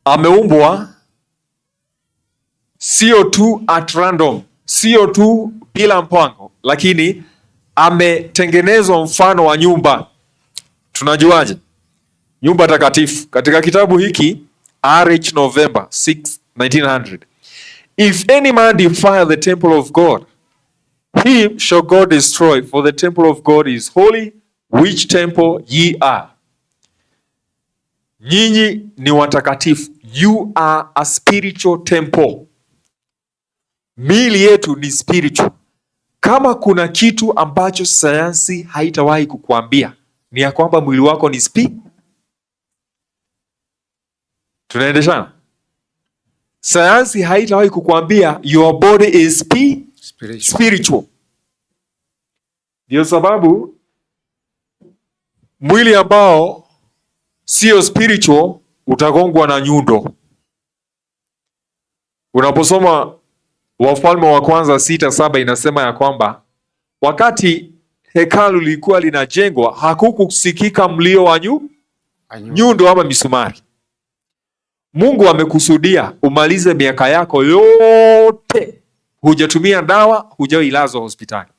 ameumbwa sio tu at random, sio tu bila mpango, lakini ametengenezwa mfano wa nyumba. Tunajuaje? Nyumba takatifu. Katika kitabu hiki R.H. November 6, 1900. If any man defile the temple of God, him shall God destroy, for the temple of God is holy, which temple ye are. Nyinyi ni watakatifu. You are a spiritual temple. Miili yetu ni spiritual. Kama kuna kitu ambacho sayansi haitawahi kukuambia ni ya kwamba mwili wako ni tunaendeshana. Sayansi haitawahi kukuambia your body is spiritual. Ndio sababu mwili ambao sio spiritual utagongwa na nyundo. Unaposoma Wafalme wa Kwanza 6:7 inasema ya kwamba wakati hekalu lilikuwa linajengwa hakukusikika mlio wa nyundo ama misumari. Mungu amekusudia umalize miaka yako yote hujatumia dawa, hujailazwa hospitali.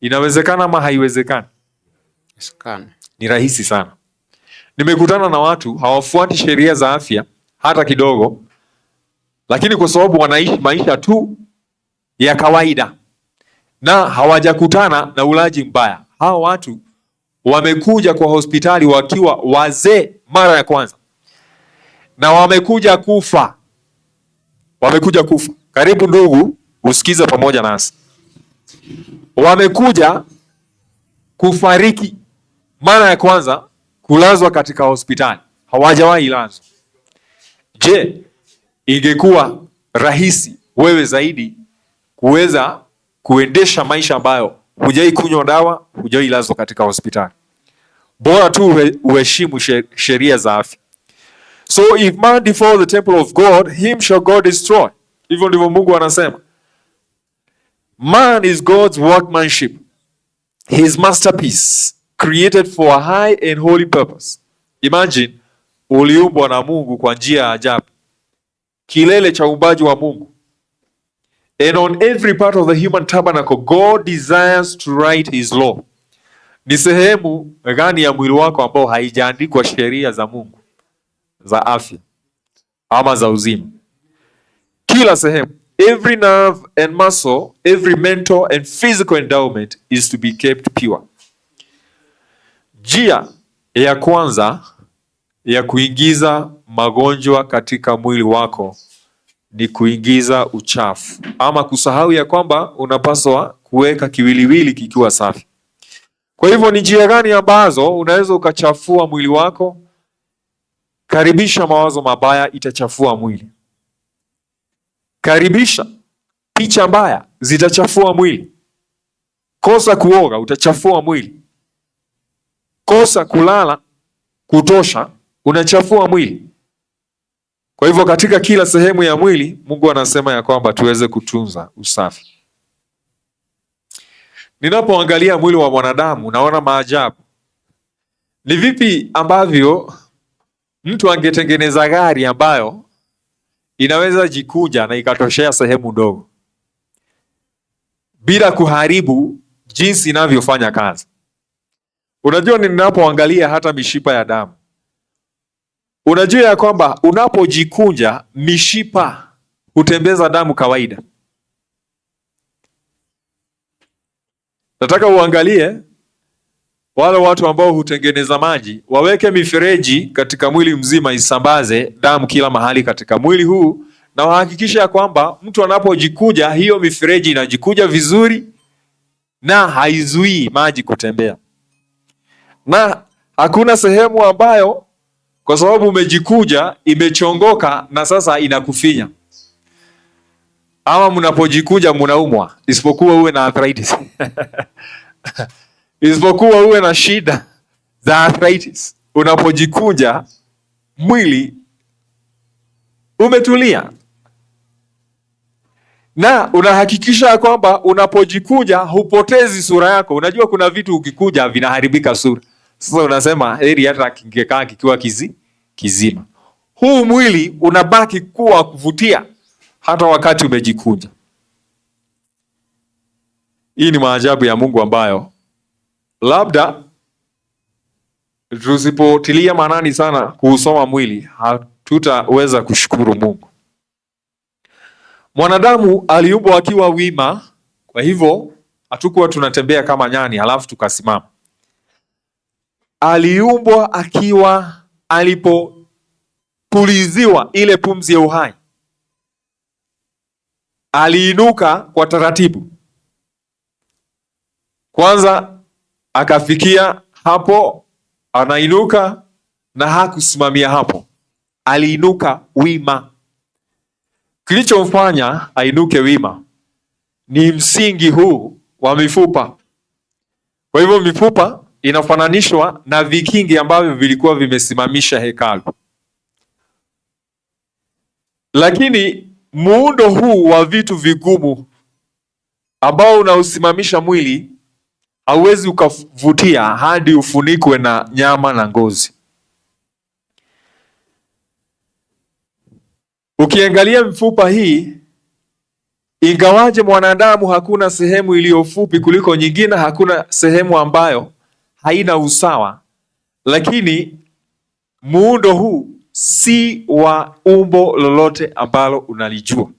Inawezekana ama haiwezekani? Ni rahisi sana. Nimekutana na watu hawafuati sheria za afya hata kidogo, lakini kwa sababu wanaishi maisha tu ya kawaida na hawajakutana na ulaji mbaya. Hao watu wamekuja kwa hospitali wakiwa wazee mara ya kwanza, na wamekuja kufa. Karibu ndugu, usikize pamoja nasi. Wamekuja kufariki mara ya kwanza, kulazwa katika hospitali, hawajawahi lazwa. Je, ingekuwa rahisi wewe zaidi kuweza kuendesha maisha ambayo hujai kunywa dawa, hujai lazwa katika hospitali? Bora tu uheshimu sheria za afya. So if man defile the temple of God, him shall God destroy. Hivyo ndivyo Mungu anasema. Man is God's workmanship, his masterpiece, created for a high and holy purpose. Imagine, uliumbwa na Mungu kwa njia ya ajabu, kilele cha uumbaji wa Mungu. And on every part of the human tabernacle, God desires to write his law. Ni sehemu gani ya mwili wako ambao haijaandikwa sheria za Mungu za afya ama za uzima? Kila sehemu, every nerve and muscle, every mental and physical endowment is to be kept pure. Njia ya kwanza ya kuingiza magonjwa katika mwili wako ni kuingiza uchafu, ama kusahau ya kwamba unapaswa kuweka kiwiliwili kikiwa safi. Kwa hivyo ni njia gani ambazo unaweza ukachafua mwili wako? Karibisha mawazo mabaya, itachafua mwili. Karibisha picha mbaya, zitachafua mwili. Kosa kuoga, utachafua mwili. Kosa kulala kutosha, unachafua mwili. Kwa hivyo katika kila sehemu ya mwili, Mungu anasema ya kwamba tuweze kutunza usafi. Ninapoangalia mwili wa mwanadamu naona maajabu. Ni vipi ambavyo mtu angetengeneza gari ambayo inaweza jikuja na ikatoshea sehemu ndogo bila kuharibu jinsi inavyofanya kazi. Unajua, ninapoangalia hata mishipa ya damu, unajua ya kwamba unapojikunja mishipa hutembeza damu kawaida. Nataka uangalie wale watu ambao hutengeneza maji, waweke mifereji katika mwili mzima isambaze damu kila mahali katika mwili huu, na wahakikisha ya kwamba mtu anapojikuja hiyo mifereji inajikuja vizuri na haizuii maji kutembea. Na hakuna sehemu ambayo kwa sababu umejikuja imechongoka na sasa inakufinya. Ama mnapojikuja mnaumwa, isipokuwa uwe na arthritis. Isipokuwa uwe na shida za arthritis. Unapojikuja mwili umetulia. Na unahakikisha kwamba unapojikuja hupotezi sura yako. Unajua kuna vitu ukikuja vinaharibika sura. Sasa unasema heri hata kingekaa kikiwa kizima. Huu mwili unabaki kuwa kuvutia hata wakati umejikunja. Hii ni maajabu ya Mungu ambayo labda tusipotilia maanani sana kuusoma mwili hatutaweza kushukuru Mungu. Mwanadamu aliumbwa akiwa wima, kwa hivyo hatukuwa tunatembea kama nyani halafu tukasimama. Aliumbwa akiwa alipopuliziwa ile pumzi ya uhai, aliinuka kwa taratibu. Kwanza akafikia hapo, anainuka na hakusimamia hapo. Aliinuka wima. Kilichomfanya ainuke wima ni msingi huu wa mifupa. Kwa hivyo mifupa inafananishwa na vikingi ambavyo vilikuwa vimesimamisha hekalu. Lakini muundo huu wa vitu vigumu ambao unausimamisha mwili hauwezi ukavutia hadi ufunikwe na nyama na ngozi. Ukiangalia mifupa hii, ingawaje mwanadamu hakuna sehemu iliyo fupi kuliko nyingine, hakuna sehemu ambayo haina usawa, lakini muundo huu si wa umbo lolote ambalo unalijua.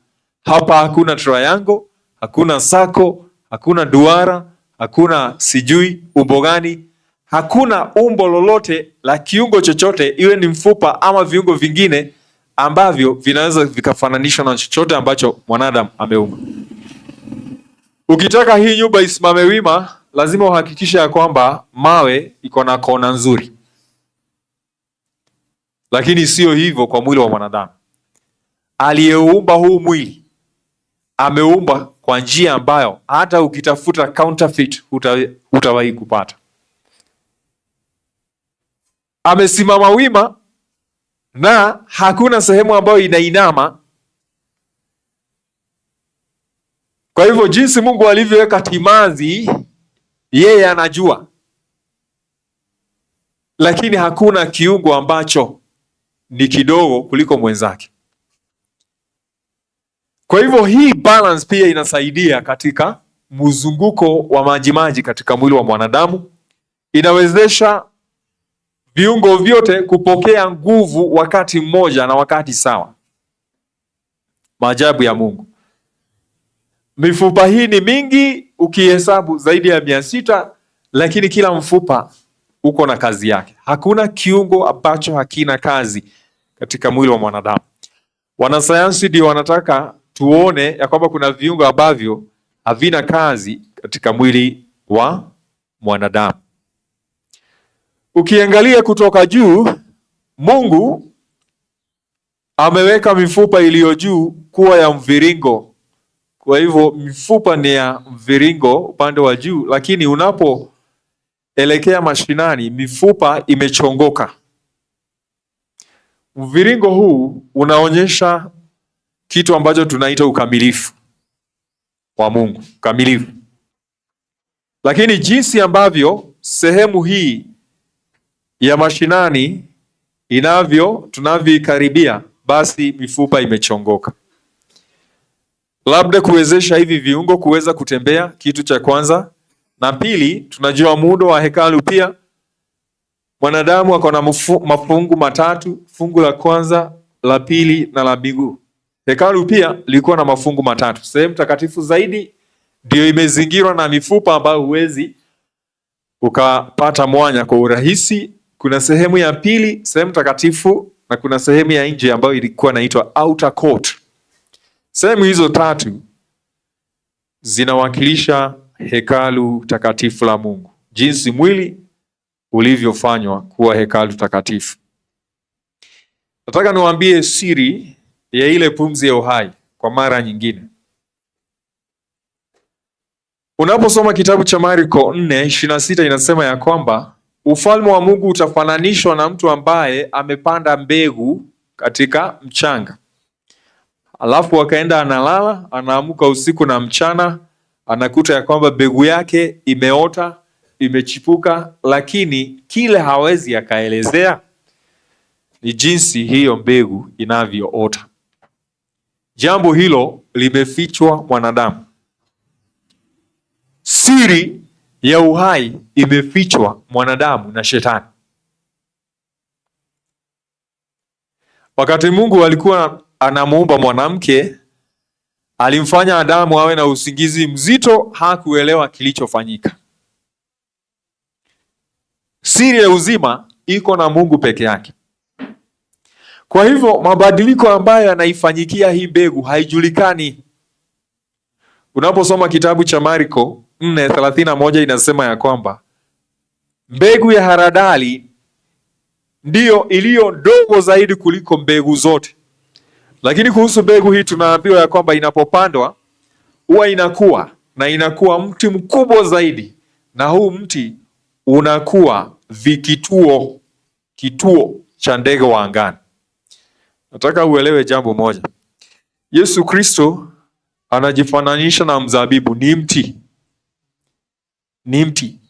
Hapa hakuna triangle, hakuna sako, hakuna duara, hakuna sijui umbo gani, hakuna umbo lolote la kiungo chochote, iwe ni mfupa ama viungo vingine ambavyo vinaweza vikafananishwa na chochote ambacho mwanadamu ameumba. Ukitaka hii nyumba isimame wima, lazima uhakikishe ya kwamba mawe iko na kona nzuri. Lakini sio hivyo kwa mwili wa mwanadamu. Aliyeumba huu mwili ameumba kwa njia ambayo hata ukitafuta counterfeit hutawahi kupata. Amesimama wima na hakuna sehemu ambayo inainama. Kwa hivyo jinsi Mungu alivyoweka timazi, yeye anajua, lakini hakuna kiungo ambacho ni kidogo kuliko mwenzake. Kwa hivyo hii balance pia inasaidia katika mzunguko wa majimaji katika mwili wa mwanadamu. Inawezesha viungo vyote kupokea nguvu wakati mmoja na wakati sawa. Maajabu ya Mungu. Mifupa hii ni mingi, ukihesabu zaidi ya 600, lakini kila mfupa uko na kazi yake. Hakuna kiungo ambacho hakina kazi katika mwili wa mwanadamu. Wanasayansi ndio wanataka tuone ya kwamba kuna viungo ambavyo havina kazi katika mwili wa mwanadamu. Ukiangalia kutoka juu, Mungu ameweka mifupa iliyo juu kuwa ya mviringo. Kwa hivyo mifupa ni ya mviringo upande wa juu, lakini unapoelekea mashinani mifupa imechongoka. Mviringo huu unaonyesha kitu ambacho tunaita ukamilifu wa Mungu, ukamilifu. Lakini jinsi ambavyo sehemu hii ya mashinani tunavyoikaribia, basi mifupa imechongoka. Labda kuwezesha hivi viungo kuweza kutembea, kitu cha kwanza. Na pili, tunajua muundo wa hekalu pia. Mwanadamu ako na mafungu matatu, fungu la kwanza, la pili na la miguu. Hekalu pia lilikuwa na mafungu matatu. Sehemu takatifu zaidi ndio imezingirwa na mifupa ambayo huwezi ukapata mwanya kwa urahisi. Kuna sehemu ya pili, sehemu takatifu, na kuna sehemu ya nje ambayo ilikuwa inaitwa outer court. Sehemu hizo tatu zinawakilisha hekalu takatifu la Mungu, jinsi mwili ulivyofanywa kuwa hekalu takatifu. Nataka niwaambie siri ya ile pumzi ya uhai kwa mara nyingine. Unaposoma kitabu cha Marko 4:26 inasema ya kwamba ufalme wa Mungu utafananishwa na mtu ambaye amepanda mbegu katika mchanga. Alafu akaenda analala, anaamuka usiku na mchana, anakuta ya kwamba mbegu yake imeota, imechipuka, lakini kile hawezi akaelezea ni jinsi hiyo mbegu inavyoota. Jambo hilo limefichwa mwanadamu. Siri ya uhai imefichwa mwanadamu na shetani. Wakati Mungu alikuwa anamuumba mwanamke, alimfanya Adamu awe na usingizi mzito, hakuelewa kilichofanyika. Siri ya uzima iko na Mungu peke yake. Kwa hivyo mabadiliko ambayo yanaifanyikia hii mbegu haijulikani. Unaposoma kitabu cha Marko 4:31 inasema ya kwamba mbegu ya haradali ndiyo iliyo ndogo zaidi kuliko mbegu zote. Lakini kuhusu mbegu hii tunaambiwa ya kwamba inapopandwa huwa inakuwa na inakuwa mti mkubwa zaidi, na huu mti unakuwa kituo cha ndege wa angani. Nataka uelewe jambo moja. Yesu Kristo anajifananisha na mzabibu, ni mti. Ni mti.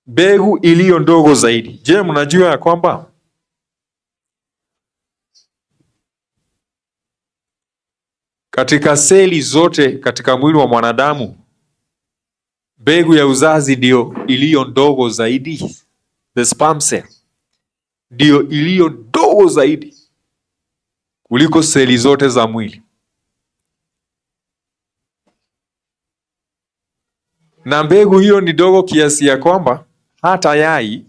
Mbegu iliyo ndogo zaidi. Je, mnajua ya kwamba katika seli zote katika mwili wa mwanadamu, mbegu ya uzazi ndio iliyo ndogo zaidi? The sperm cell ndio iliyo ndogo zaidi kuliko seli zote za mwili. Na mbegu hiyo ni ndogo kiasi ya kwamba hata yai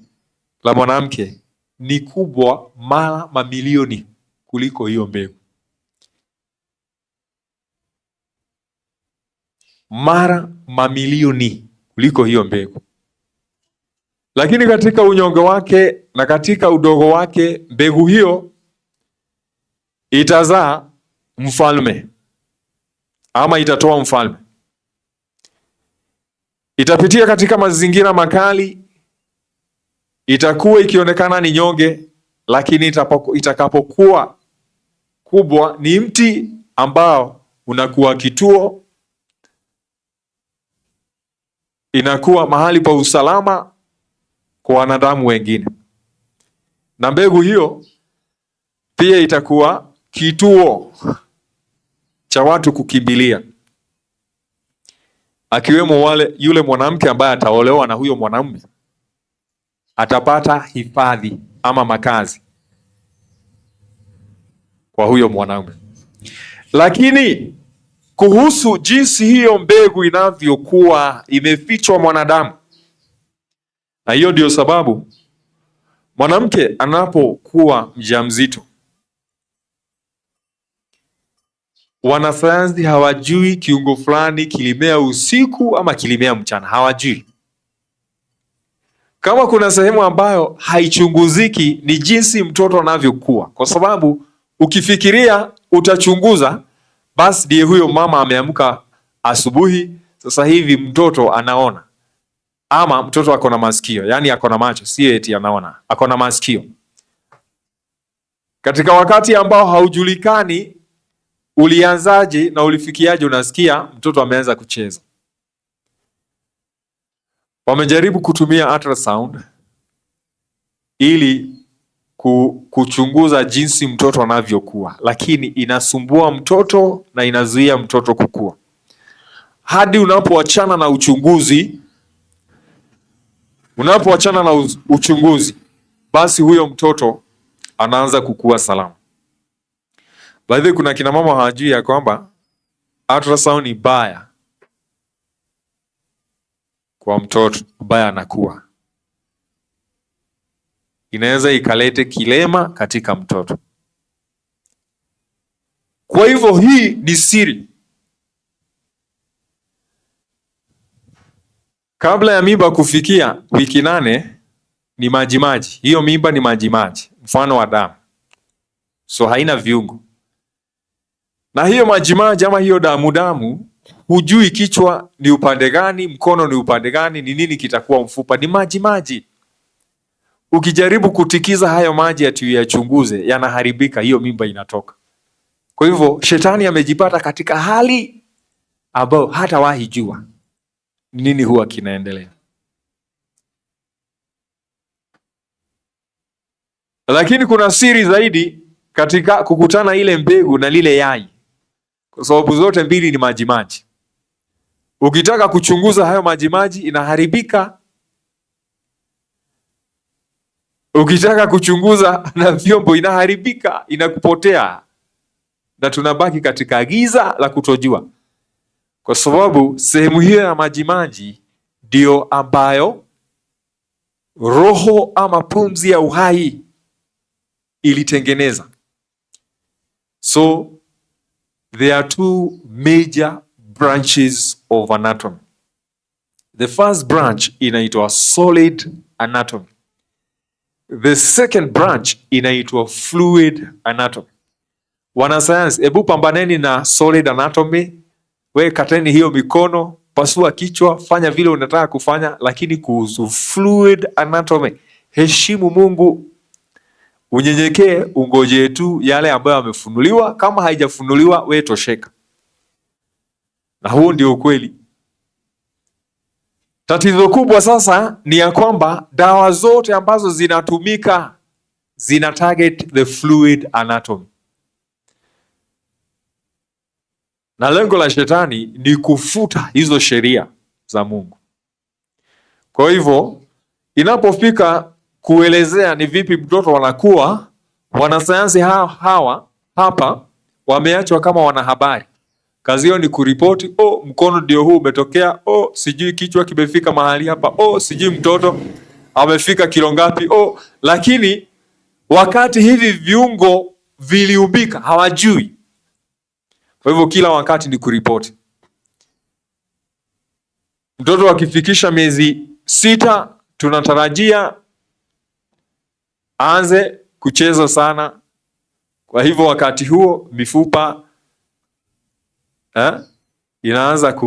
la mwanamke ni kubwa mara mamilioni kuliko hiyo mbegu. Mara mamilioni kuliko hiyo mbegu. Lakini katika unyonge wake na katika udogo wake, mbegu hiyo itazaa mfalme, ama itatoa mfalme. Itapitia katika mazingira makali, itakuwa ikionekana ni nyonge, lakini itakapokuwa kubwa ni mti ambao unakuwa kituo, inakuwa mahali pa usalama kwa wanadamu wengine. Na mbegu hiyo pia itakuwa kituo cha watu kukimbilia, akiwemo yule mwanamke ambaye ataolewa na huyo mwanamume atapata hifadhi ama makazi kwa huyo mwanamume. Lakini kuhusu jinsi hiyo mbegu inavyokuwa imefichwa mwanadamu, na hiyo ndio sababu mwanamke anapokuwa mjamzito, wanasayansi hawajui kiungo fulani kilimea usiku ama kilimea mchana, hawajui. Kama kuna sehemu ambayo haichunguziki ni jinsi mtoto anavyokuwa, kwa sababu ukifikiria utachunguza, basi ndiye huyo mama ameamka asubuhi, sasa hivi mtoto anaona, ama mtoto ako na masikio, yani ako na macho, si eti anaona, ako na masikio. Katika wakati ambao haujulikani ulianzaje na ulifikiaje, unasikia mtoto ameanza kucheza. Wamejaribu kutumia ultrasound ili kuchunguza jinsi mtoto anavyokuwa, lakini inasumbua mtoto na inazuia mtoto kukua. Hadi unapoachana na uchunguzi, basi huyo mtoto anaanza kukua salama. Baadhi kuna kina mama hawajui ya kwamba ultrasound ni baya kwa mtoto ambaye anakuwa. Inaweza ikalete kilema katika mtoto. Kwa hivyo hii ni siri. Kabla ya mimba kufikia wiki 8 ni majimaji. Hiyo mimba ni majimaji, mfano wa damu. So haina viungo. Na hiyo majimaji ama hiyo damu, hujui kichwa ni upande gani, mkono ni upande gani, ni nini kitakuwa mfupa, ni majimaji. Ukijaribu kutikiza hayo maji ati uyachunguze, yanaharibika, hiyo mimba inatoka. Kwa hivyo shetani amejipata katika hali ambayo hatawahi jua nini huwa kinaendelea. Lakini kuna siri zaidi katika kukutana ile mbegu na lile yai, kwa sababu zote mbili ni majimaji. Ukitaka kuchunguza hayo majimaji inaharibika. Ukitaka kuchunguza na vyombo inaharibika, inakupotea, na tunabaki katika giza la kutojua, kwa sababu sehemu hiyo ya majimaji ndio ambayo roho ama pumzi ya uhai ilitengeneza. So there are two major branches of anatomy. The first branch inaitwa solid anatomy. The second branch inaitwa fluid anatomy. Wanasayansi, hebu pambaneni na solid anatomy. We kateni hiyo mikono, pasua kichwa, fanya vile unataka kufanya, lakini kuhusu fluid anatomy, heshimu Mungu, unyenyekee, ungoje tu yale ambayo yamefunuliwa. Kama haijafunuliwa, we tosheka. Na huo ndio ukweli. Tatizo kubwa sasa ni ya kwamba dawa zote ambazo zinatumika zina target the fluid anatomy. Na lengo la shetani ni kufuta hizo sheria za Mungu. Kwa hivyo inapofika kuelezea ni vipi mtoto wanakuwa, wanasayansi hawa hapa wameachwa kama wanahabari. Kazi yao ni kuripoti, mkono ndio huu umetokea, sijui kichwa kimefika mahali hapa, sijui mtoto amefika kilo ngapi, lakini wakati hivi viungo viliumbika hawajui. Kwa hivyo kila wakati ni kuripoti. Mtoto akifikisha miezi 6 tunatarajia aanze kucheza sana. Kwa hivyo wakati huo mifupa inaanza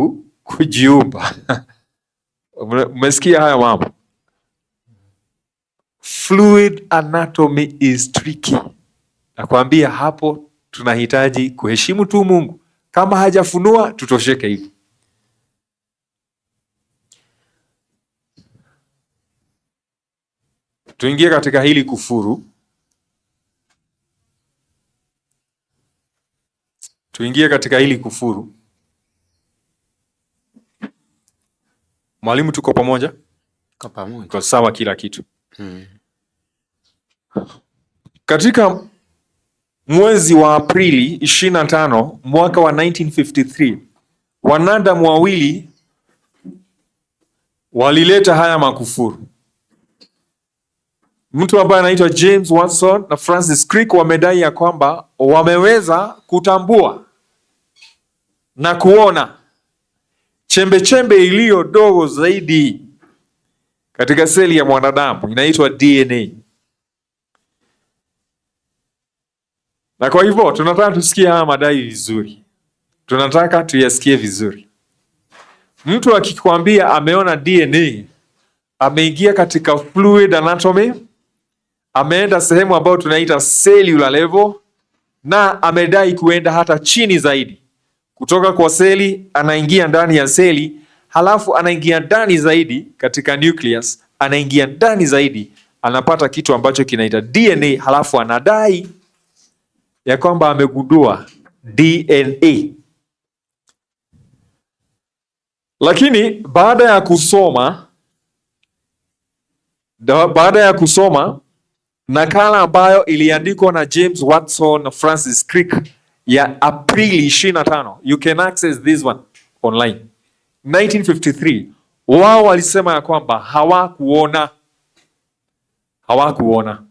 kujiumba. Umesikia haya mambo? Fluid anatomy is tricky. Nakwambia hapo tunahitaji kuheshimu tu Mungu. Kama hajafunua tutosheke hivi. Tuingie katika hili kufuru. Mwalimu, tuko pamoja? Tuko pamoja. Kwa sawa kila kitu. Katika mwezi wa Aprili 25 mwaka wa 1953, wanadamu wawili walileta haya makufuru. Mtu ambaye anaitwa James Watson na Francis Crick wamedai ya kwamba wameweza kutambua na kuona chembe iliyo dogo zaidi katika seli ya mwanadamu, inaitwa DNA. Na kwa hivyo tunataka tusikie haya madai vizuri. Tunataka tuyasikie vizuri. Mtu akikwambia ameona DNA, ameingia katika fluid anatomy, ameenda sehemu ambayo tunaita cellular level, na amedai kuenda hata chini zaidi. Kutoka kwa seli anaingia ndani ya seli, halafu anaingia ndani zaidi katika nucleus, anaingia ndani zaidi, anapata kitu ambacho kinaita DNA, halafu anadai ya kwamba amegundua DNA. Lakini baada ya kusoma nakala ambayo iliandikwa na James Watson na Francis Crick ya Aprili 25, you can access this one online, 1953, wao walisema ya kwamba hawakuona.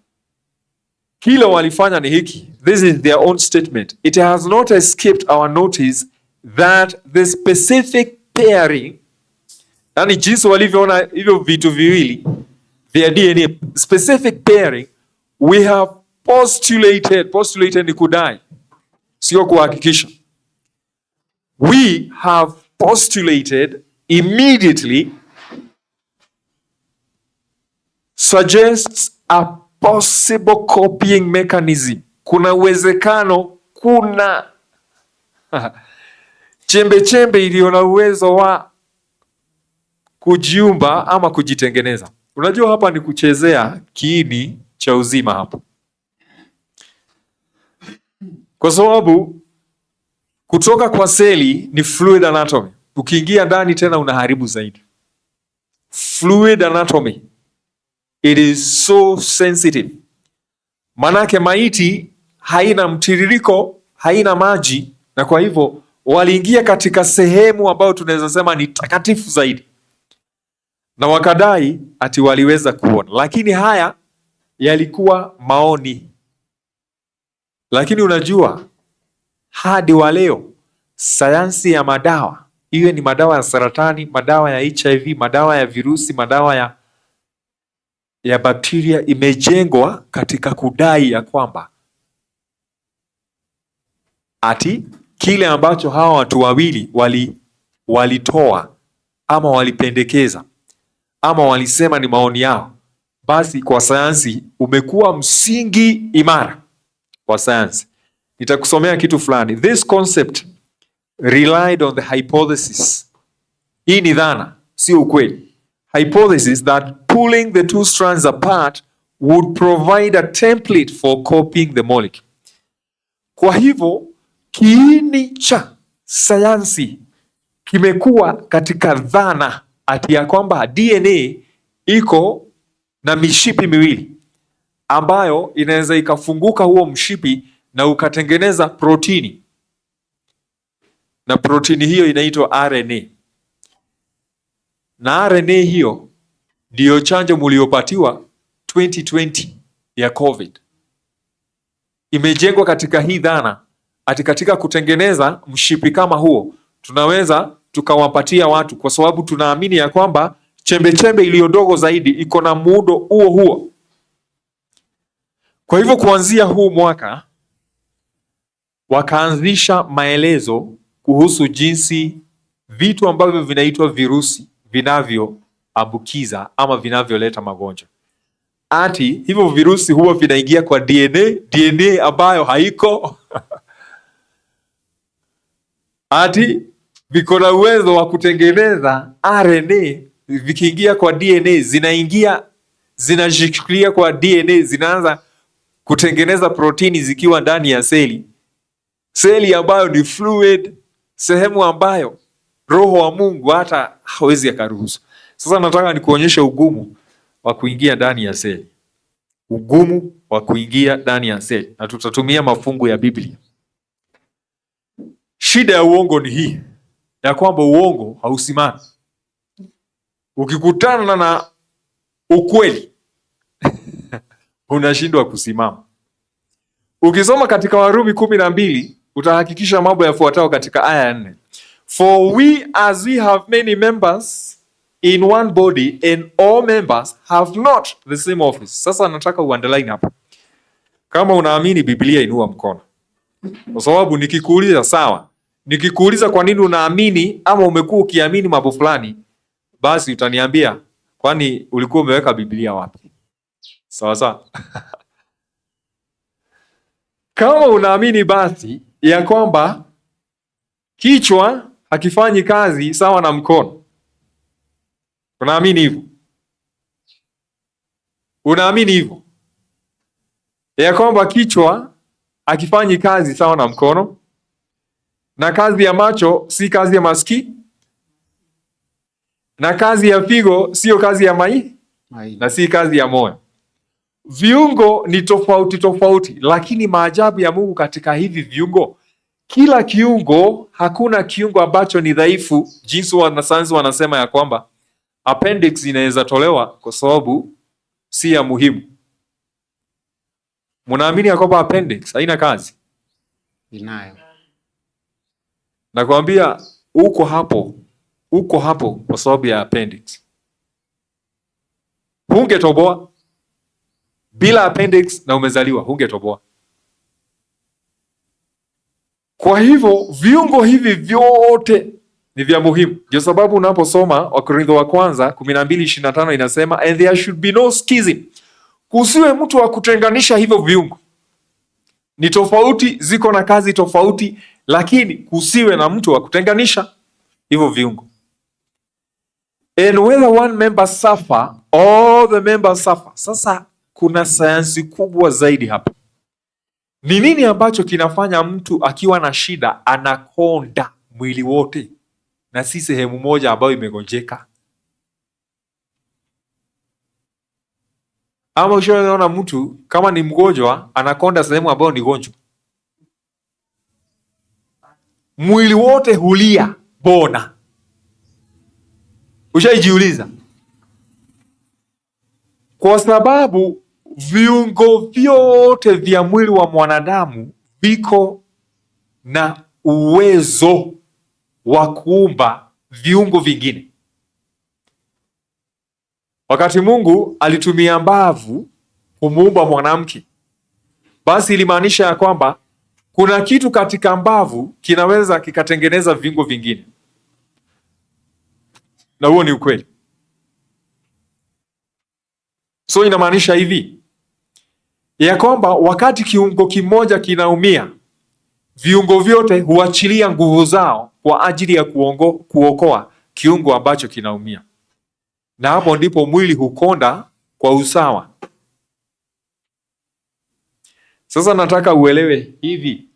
Kile walifanya ni hiki. This is their own statement. It has not escaped our notice that the specific pairing, yani jinsi walivyoona hivyo vitu viwili vya DNA, specific pairing, we have postulated ni kudai, sio kuhakikisha. We have postulated immediately suggests a possible copying mechanism. Kuna uwezekano, kuna chembe iliyo na uwezo wa kujiumba ama kujitengeneza. Unajua hapa ni kuchezea kiini cha uzima hapo. Kwa sababu kutoka kwa seli ni fluid anatomy. Ukiingia ndani tena unaharibu zaidi. Fluid anatomy, it is so sensitive. Manake maiti haina mtiririko, haina maji, na kwa hivyo waliingia katika sehemu ambayo tunaweza sema ni takatifu zaidi, na wakadai ati waliweza kuona. Lakini haya yalikuwa maoni. Lakini unajua hadi wa leo sayansi ya madawa, iwe ni madawa ya saratani, madawa ya HIV, madawa ya virusi, madawa ya bakteria, imejengwa katika kudai ya kwamba ati kile ambacho hawa watu wawili walitoa ama walipendekeza ama walisema ni maoni yao basi kwa sayansi umekuwa msingi imara kwa sayansi. Nitakusomea kitu fulani. This concept relied on the hypothesis. Hii ni dhana, sio ukweli. Hypothesis that pulling the two strands apart would provide a template for copying the molecule. Kwa hivyo kiini cha sayansi kimekuwa katika dhana ati ya kwamba DNA iko na mishipi miwili ambayo inaweza ikafunguka huo mshipi na ukatengeneza protini, na protini hiyo inaitwa RNA, na RNA hiyo ndiyo chanjo mliopatiwa 2020 ya COVID. Imejengwa katika hii dhana ati katika kutengeneza mshipi kama huo tunaweza tukawapatia watu, kwa sababu tunaamini ya kwamba chembe iliyo ndogo zaidi iko na muundo huo huo. Kwa hivyo kuanzia huu mwaka wakaanzisha maelezo kuhusu jinsi vitu ambavyo vinaitwa virusi vinavyoambukiza ama vinavyoleta magonjwa. Ati hivyo virusi huwa vinaingia kwa DNA ambayo haiko ati viko na uwezo wa kutengeneza RNA. Vikiingia kwa DNA zinashikilia kwa DNA, zinaanza kutengeneza protini zikiwa ndani ya seli ambayo ni fluid, sehemu ambayo Roho wa Mungu hata hawezi akaruhusu. Sasa nataka nikuonyeshe ugumu wa kuingia ndani ya seli, ugumu wa kuingia ndani ya seli, na tutatumia mafungu ya Biblia. Shida ya uongo ni hii ya kwamba uongo hausimami. Ukikutana na ukweli unashindwa kusimama. Ukisoma katika Warumi 12 utahakikisha mambo yafuatayo katika aya 4. For we as we have many members in one body and all members have not the same office. Sasa nataka uunderline hapa. Kama unaamini Biblia inua mkono. Kwa sababu nikikuuliza sawa, nikikuuliza kwa nini unaamini ama umekuwa ukiamini mambo fulani, basi utaniambia kwani ulikuwa umeweka Biblia wapi? Sawa sawa. Kama unaamini basi ya kwamba kichwa hakifanyi kazi sawa na mkono, unaamini hivyo? Unaamini hivyo ya kwamba kichwa hakifanyi kazi sawa na mkono, na kazi ya macho si kazi ya masikio, na kazi ya figo sio kazi ya na si kazi ya moyo. Viungo ni tofauti, lakini maajabu ya Mungu katika hivi viungo, kila kiungo, hakuna kiungo ambacho ni dhaifu, jinsi wanasayansi wanasema ya kwamba appendix inaweza tolewa kwa sababu si ya muhimu. Mnaamini ya kwamba appendix haina kazi? Inayo. Nakwambia uko hapo kwa sababu ya appendix. Hungetoboa bila appendix na umezaliwa, hungetoboa. Kwa hivyo viungo hivi vyote ni vya muhimu. Ndio sababu unaposoma Wakorintho wa kwanza 12:25 inasema and there should be no schism. Kusiwe mtu wa kutenganisha hivyo viungo. Ni tofauti, ziko na kazi tofauti, lakini kusiwe na mtu wa kutenganisha hivyo viungo. And whether one member suffer, all the members suffer. Sasa kuna sayansi kubwa zaidi hapa. Ni nini ambacho kinafanya mtu akiwa na shida anakonda mwili wote na si sehemu moja ambayo imegonjeka? Ama ushaona mtu kama ni mgonjwa anakonda sehemu ambayo ni gonjwa? Mwili wote hulia, bona. Ushaijiuliza? Kwa sababu viungo vyote vya mwili wa mwanadamu viko na uwezo wa kuumba viungo vingine. Wakati Mungu alitumia mbavu kumuumba mwanamke, basi ilimaanisha ya kwamba kuna kitu katika mbavu kinaweza kikatengeneza viungo vingine. Na huo ni ukweli. So inamaanisha hivi ya kwamba wakati kiungo kimoja kinaumia, viungo vyote huachilia nguvu zao kwa ajili ya kuokoa kiungo ambacho kinaumia, na hapo ndipo mwili hukonda kwa usawa. Sasa nataka uelewe hivi,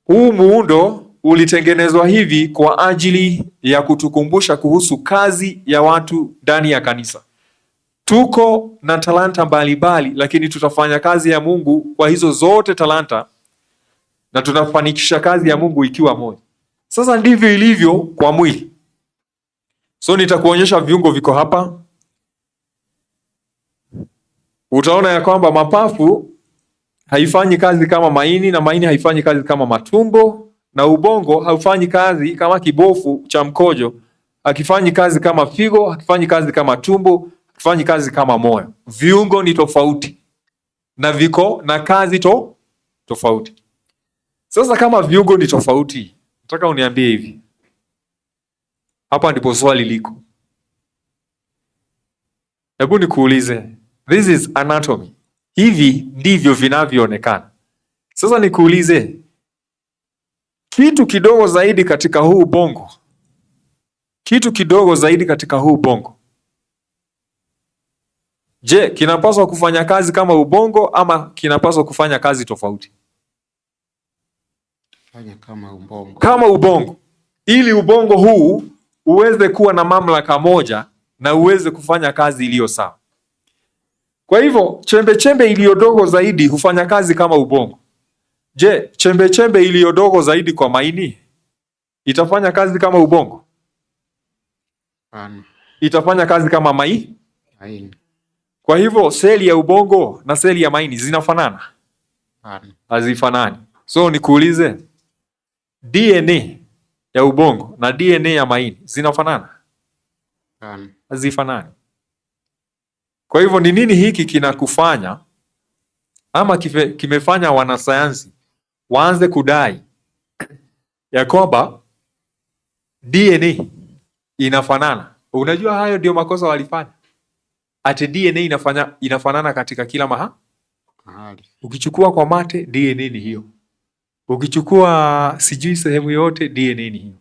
huu muundo ulitengenezwa hivi kwa ajili ya kutukumbusha kuhusu kazi ya watu ndani ya kanisa. Tuko na talanta mbalimbali, lakini tutafanya kazi ya Mungu kwa hizo zote talanta, na tunafanikisha kazi ya Mungu ikiwa moja. Sasa ndivyo ilivyo kwa mwili. So nitakuonyesha viungo viko hapa. Utaona ya kwamba mapafu haifanyi kazi kama maini, na maini haifanyi kazi kama matumbo, na ubongo haufanyi kazi kama kibofu cha mkojo, hakifanyi kazi kama figo, hakifanyi kazi kama tumbo, hakifanyi kazi kama moyo. Viungo ni tofauti na viko na kazi tofauti. Sasa kama viungo ni tofauti, nataka uniambie hivi, hapa ndipo swali liko. Hebu nikuulize, this is anatomy. Hivi ndivyo vinavyoonekana. Sasa nikuulize, kitu kidogo zaidi katika huu bongo, je, kinapaswa kufanya kazi kama ubongo ama kinapaswa kufanya kazi tofauti? Kama ubongo, ili ubongo huu uweze kuwa na mamlaka moja na uweze kufanya kazi iliyo sawa. Kwa hivyo chembe iliyo dogo zaidi hufanya kazi kama ubongo. Je, chembe iliyo dogo zaidi kwa maini itafanya kazi kama ubongo? Itafanya kazi kama maini. Kwa hivyo seli ya ubongo na seli ya maini zinafanana? Hazifanani. So nikuulize, DNA ya ubongo na DNA ya maini zinafanana? Hazifanani. Kwa hivyo ni nini hiki kinakufanya ama kimefanya wanasayansi waanze kudai ya kwamba DNA inafanana? Unajua hayo ndio makosa walifanya. Ati DNA inafanana katika kila mahali. Ukichukua kwa mate, DNA ni hiyo. Ukichukua sijui sehemu yote, DNA ni hiyo.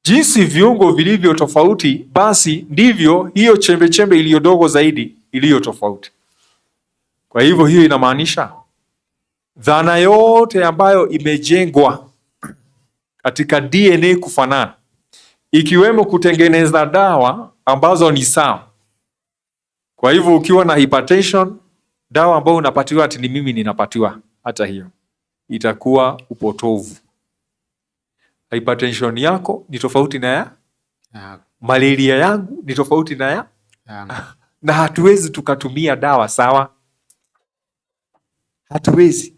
Jinsi viungo vilivyo tofauti, basi ndivyo hiyo chembe iliyo dogo zaidi iliyo tofauti. Kwa hivyo hiyo inamaanisha dhana yote ambayo imejengwa katika DNA kufanana, ikiwemo kutengeneza dawa ambazo ni sawa. Kwa hivyo ukiwa na hypertension, dawa ambayo unapatiwa ati ni mimi ninapatiwa, hata hiyo itakuwa upotovu. Hypertension yako ni tofauti na ya malaria yangu ni tofauti na ya na hatuwezi tukatumia dawa sawa. Hatuwezi.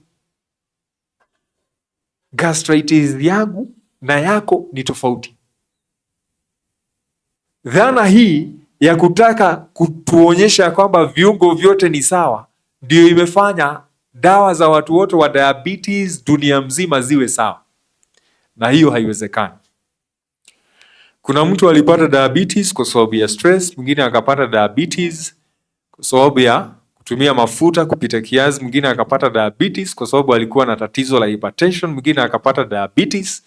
Gastritis yangu na yako ni tofauti. Dhana hii ya kutaka kutuonyesha kwamba viungo vyote ni sawa ndio imefanya dawa za watu wote wa diabetes dunia mzima ziwe sawa, na hiyo haiwezekani. Kuna mtu alipata diabetes kwa sababu ya stress, mwingine akapata diabetes kwa sababu ya kutumia mafuta kupita kiasi, mwingine akapata diabetes kwa sababu alikuwa na tatizo la hypertension, mwingine akapata diabetes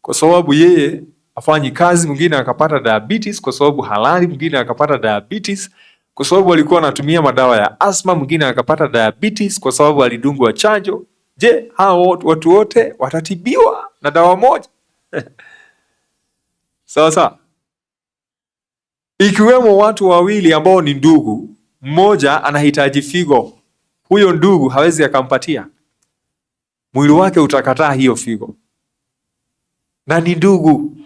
kwa sababu yeye afanyi kazi, mwingine akapata diabetes kwa sababu halali, mwingine akapata diabetes kwa sababu alikuwa anatumia madawa ya asma, mwingine akapata diabetes kwa sababu alidungwa chanjo. Je, hao watu wote watatibiwa na dawa moja? Sawa sawa. Ikiwemo watu wawili ambao ni ndugu, mmoja anahitaji figo, huyo ndugu hawezi akampatia, mwili wake utakataa hiyo figo, na ni ndugu.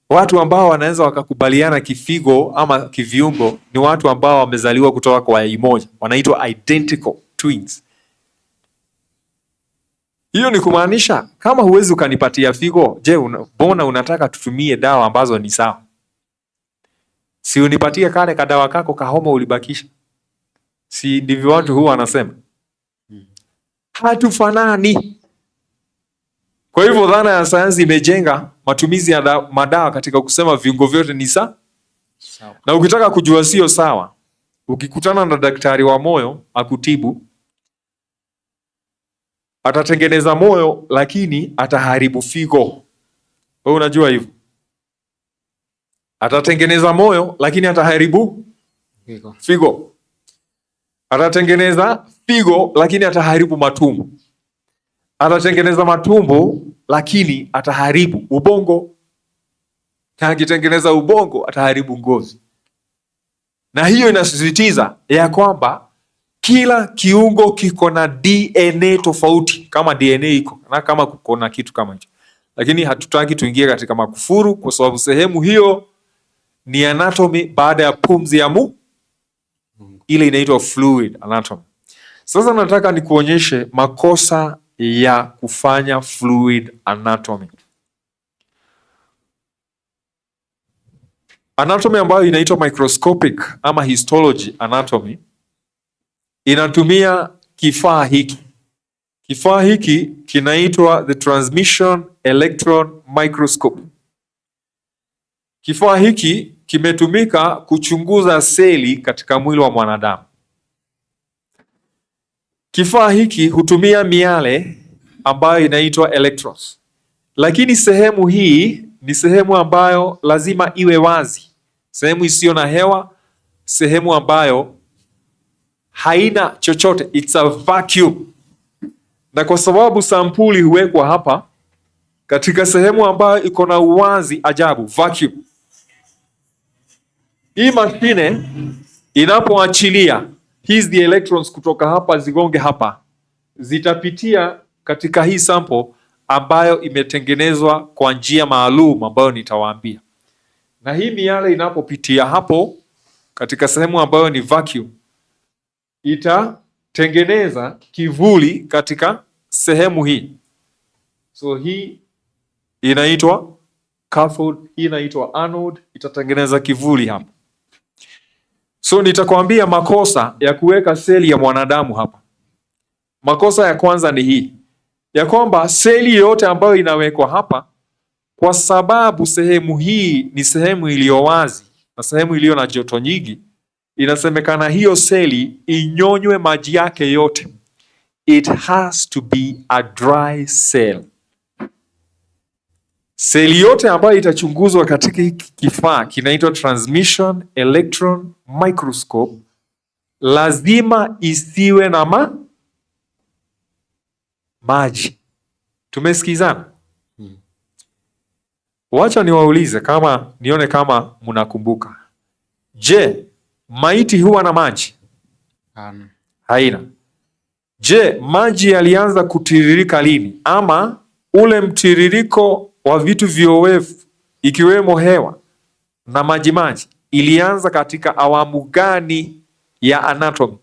Watu ambao wanaweza wakakubaliana kifigo ama kiviungo ni watu ambao wamezaliwa kutoka kwa yai moja, wanaitwa identical twins. Hiyo ni kumaanisha kama huwezi ukanipatia figo, je, mbona unataka tutumie dawa ambazo ni sawa? Si unipatie kale kadawa kako kahoma ulibakisha. Si ndivyo watu huwa wanasema? Hatufanani. Kwa hivyo dhana ya sayansi imejenga matumizi ya madawa katika kusema viungo vyote ni Sawa. Na ukitaka kujua sio sawa, ukikutana na daktari wa moyo akutibu, atatengeneza moyo lakini ataharibu figo. Wewe unajua hivyo? Atatengeneza moyo lakini ataharibu figo. Atatengeneza figo lakini ataharibu matumbo. Atatengeneza matumbo lakini ataharibu ubongo. Na akitengeneza ubongo ataharibu ngozi. Na hiyo inasisitiza ya kwamba kila kiungo kiko na DNA tofauti, kama DNA iko na kama kuko na kitu kama hicho. Lakini hatutaki tuingie katika makufuru, kwa sababu sehemu hiyo ni anatomy baada ya pumzi ya Mungu. Ile inaitwa fluid anatomy. Sasa nataka nikuonyeshe makosa ya kufanya fluid anatomy. Anatomy ambayo inaitwa microscopic ama histology anatomy inatumia kifaa hiki. Kifaa hiki kinaitwa the transmission electron microscope. Kifaa hiki kimetumika kuchunguza seli katika mwili wa mwanadamu. Kifaa hiki hutumia miale ambayo inaitwa electrons. Lakini sehemu hii ni sehemu ambayo lazima iwe wazi. Sehemu isiyo na hewa, sehemu ambayo haina chochote, it's a vacuum. Na kwa sababu sampuli huwekwa hapa katika sehemu ambayo iko na uwazi ajabu, vacuum. Hii mashine inapoachilia hizi electrons kutoka hapa zigonge hapa, zitapitia katika hii sample ambayo imetengenezwa kwa njia maalum ambayo nitawaambia. Na hii miale inapopitia hapo katika sehemu ambayo ni vacuum, itatengeneza kivuli katika sehemu hii. So hii inaitwa cathode, hii inaitwa anode, itatengeneza kivuli hapa. So nitakwambia makosa ya kuweka seli ya mwanadamu hapa. Makosa ya kwanza ni hii, ya kwamba seli yote ambayo inawekwa hapa, kwa sababu sehemu hii ni sehemu iliyo wazi na sehemu iliyo na joto nyingi, inasemekana hiyo seli inyonywe maji yake yote. It has to be a dry cell. Seli yote ambayo itachunguzwa katika hiki kifaa kinaitwa transmission electron microscope lazima isiwe na maji. Tumesikizana? Wacha niwaulize nione kama mnakumbuka. Je, maiti huwa na maji? Haina. Je, maji yalianza kutiririka lini? Ama ule mtiririko wa vitu viowevu ikiwemo hewa na maji ilianza katika awamu gani ya anatomy?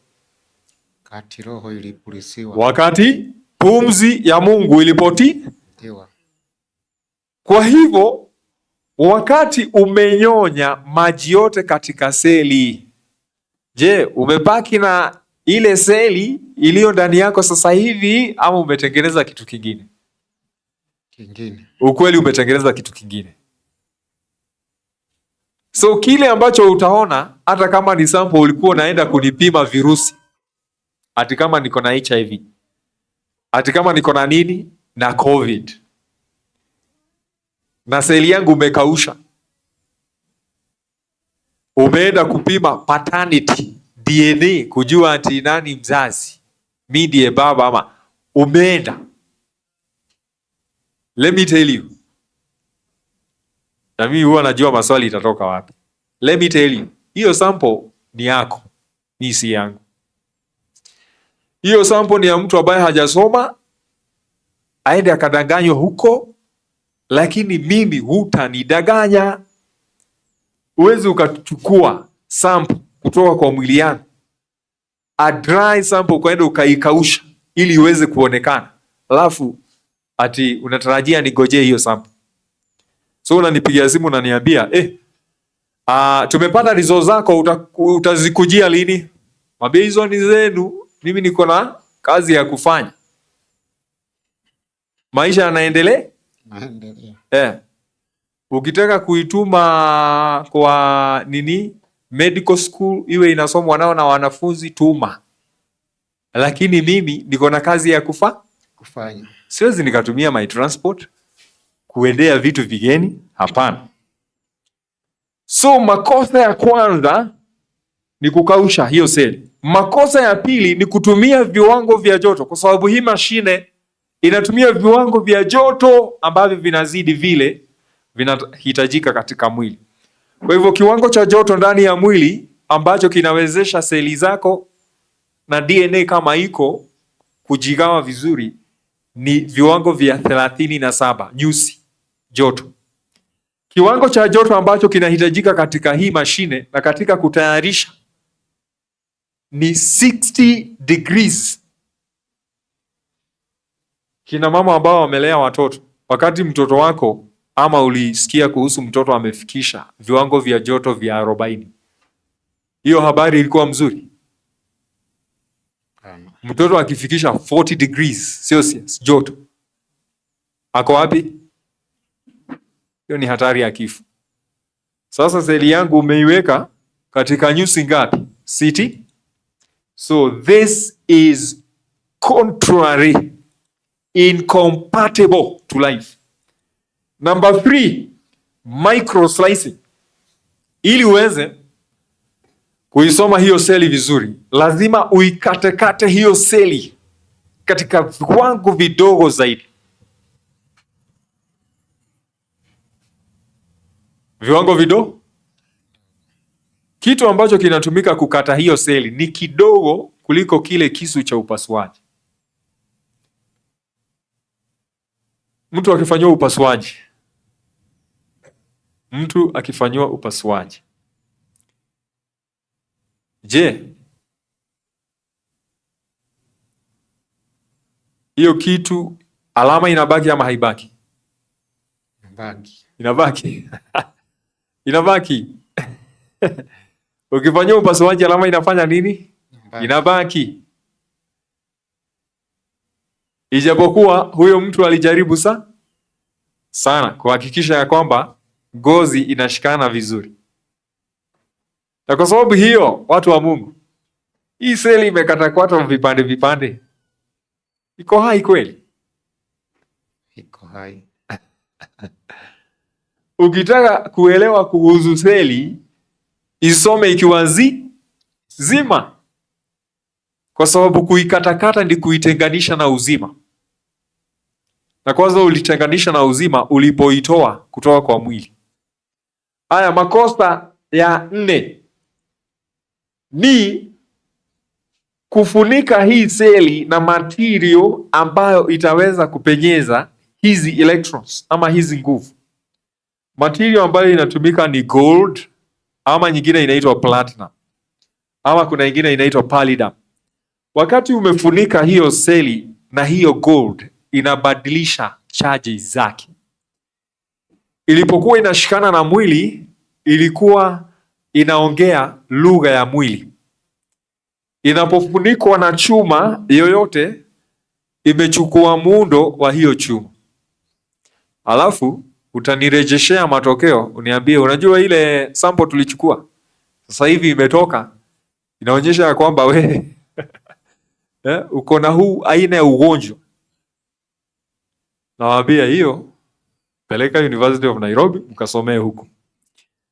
Wakati roho ilipulisiwa. Wakati pumzi ya Mungu ilipotiwa. Kwa hivyo wakati umenyonya maji yote katika seli, je, umebaki na ile seli iliyo ndani yako sasa hivi ama umetengeneza kitu kingine? Ukweli umetengeneza kitu kingine. So kile ambacho utaona, hata kama ni sample ulikuwa unaenda kunipima virusi, ati kama niko na HIV, ati kama niko na nini na COVID, na seli yangu umekausha, umeenda kupima paternity DNA kujua ati nani mzazi, mimi ndiye baba ama umeenda. Let me tell you. Na mimi huwa najua maswali itatoka wapi. Let me tell you. Hiyo sample ni yako, mimi si yangu. Hiyo sample ni ya mtu ambaye hajasoma, aende akadanganywa huko, lakini mimi hutanidanganya. Uwezi ukachukua sample kutoka kwa mwili yangu, a dry sample, ukaenda ukaikausha ili iweze kuonekana, alafu ati unatarajia nigojee hiyo sample. So unanipigia simu unaniambia tumepata results zako, utazikujia lini? Mabia hizo ni zenu, mimi niko na kazi ya kufanya. Maisha yanaendelea. Ukitaka kuituma kwa medical school iwe inasomwa nao na wanafunzi, tuma. Lakini mimi niko na kazi ya kufanya. Siwezi nikatumia my transport kuendea vitu vigeni, hapana. So makosa ya kwanza ni kukausha hiyo seli. Makosa ya pili ni kutumia viwango vya joto, kwa sababu hii mashine inatumia viwango vya joto ambavyo vinazidi vile vinahitajika katika mwili. Kwa hivyo kiwango cha joto ndani ya mwili ambacho kinawezesha seli zako na DNA kama iko kujigawa vizuri ni viwango vya 37 nyuzi joto. Kiwango cha joto ambacho kinahitajika katika hii mashine na katika kutayarisha ni 60 degrees. Kina mama ambao wamelea watoto, wakati mtoto wako ama ulisikia kuhusu mtoto amefikisha viwango vya joto vya 40, hiyo habari ilikuwa mzuri? Mtoto akifikisha 40 degrees Celsius joto, ako wapi? Hiyo ni hatari ya kifo. Sasa seli yangu umeiweka katika nyuzi ngapi? 60. So this is contrary, incompatible to life. Number 3, micro slicing. Ili uweze kuisoma hiyo seli vizuri, lazima uikatekate hiyo seli katika viwango vidogo zaidi. Viwango vidogo. Kitu ambacho kinatumika kukata hiyo seli ni kidogo kuliko kile kisu cha upasuaji. Mtu akifanywa upasuaji, je, hiyo kitu alama inabaki ama haibaki? Inabaki. Inabaki. Ukifanywa upasuaji alama inafanya nini? Inabaki. Ijapokuwa huyo mtu alijaribu sana kuhakikisha ya kwamba ngozi inashikana vizuri. Na kwa sababu hiyo, watu wa Mungu, hii seli imekatakatwa vipande vipande. Iko hai kweli? Iko hai. Ukitaka kuelewa kuhusu seli, isome ikiwa zima. Kwa sababu kuikatakata ndi kuitenganisha na uzima. Na kwanza ulitenganisha na uzima ulipoitoa kutoka kwa mwili. Haya, makosa ya 4 ni kufunika hii seli na material ambayo itaweza kupenyeza hizi electrons ama hizi nguvu. Material ambayo inatumika ni gold, ama nyingine inaitwa platinum, ama kuna nyingine inaitwa palladium. Wakati umefunika hiyo seli na hiyo gold, inabadilisha charges zake. Ilipokuwa inashikana na mwili, ilikuwa inaongea lugha ya mwili. Inapofunikwa na chuma yoyote, imechukua muundo wa hiyo chuma. Alafu utanirejeshea matokeo, uniambie, unajua ile sample tulichukua sasa hivi imetoka, inaonyesha ya kwamba we uko na huu aina ya ugonjwa. Nawaambia hiyo, peleka University of Nairobi mkasomee huko.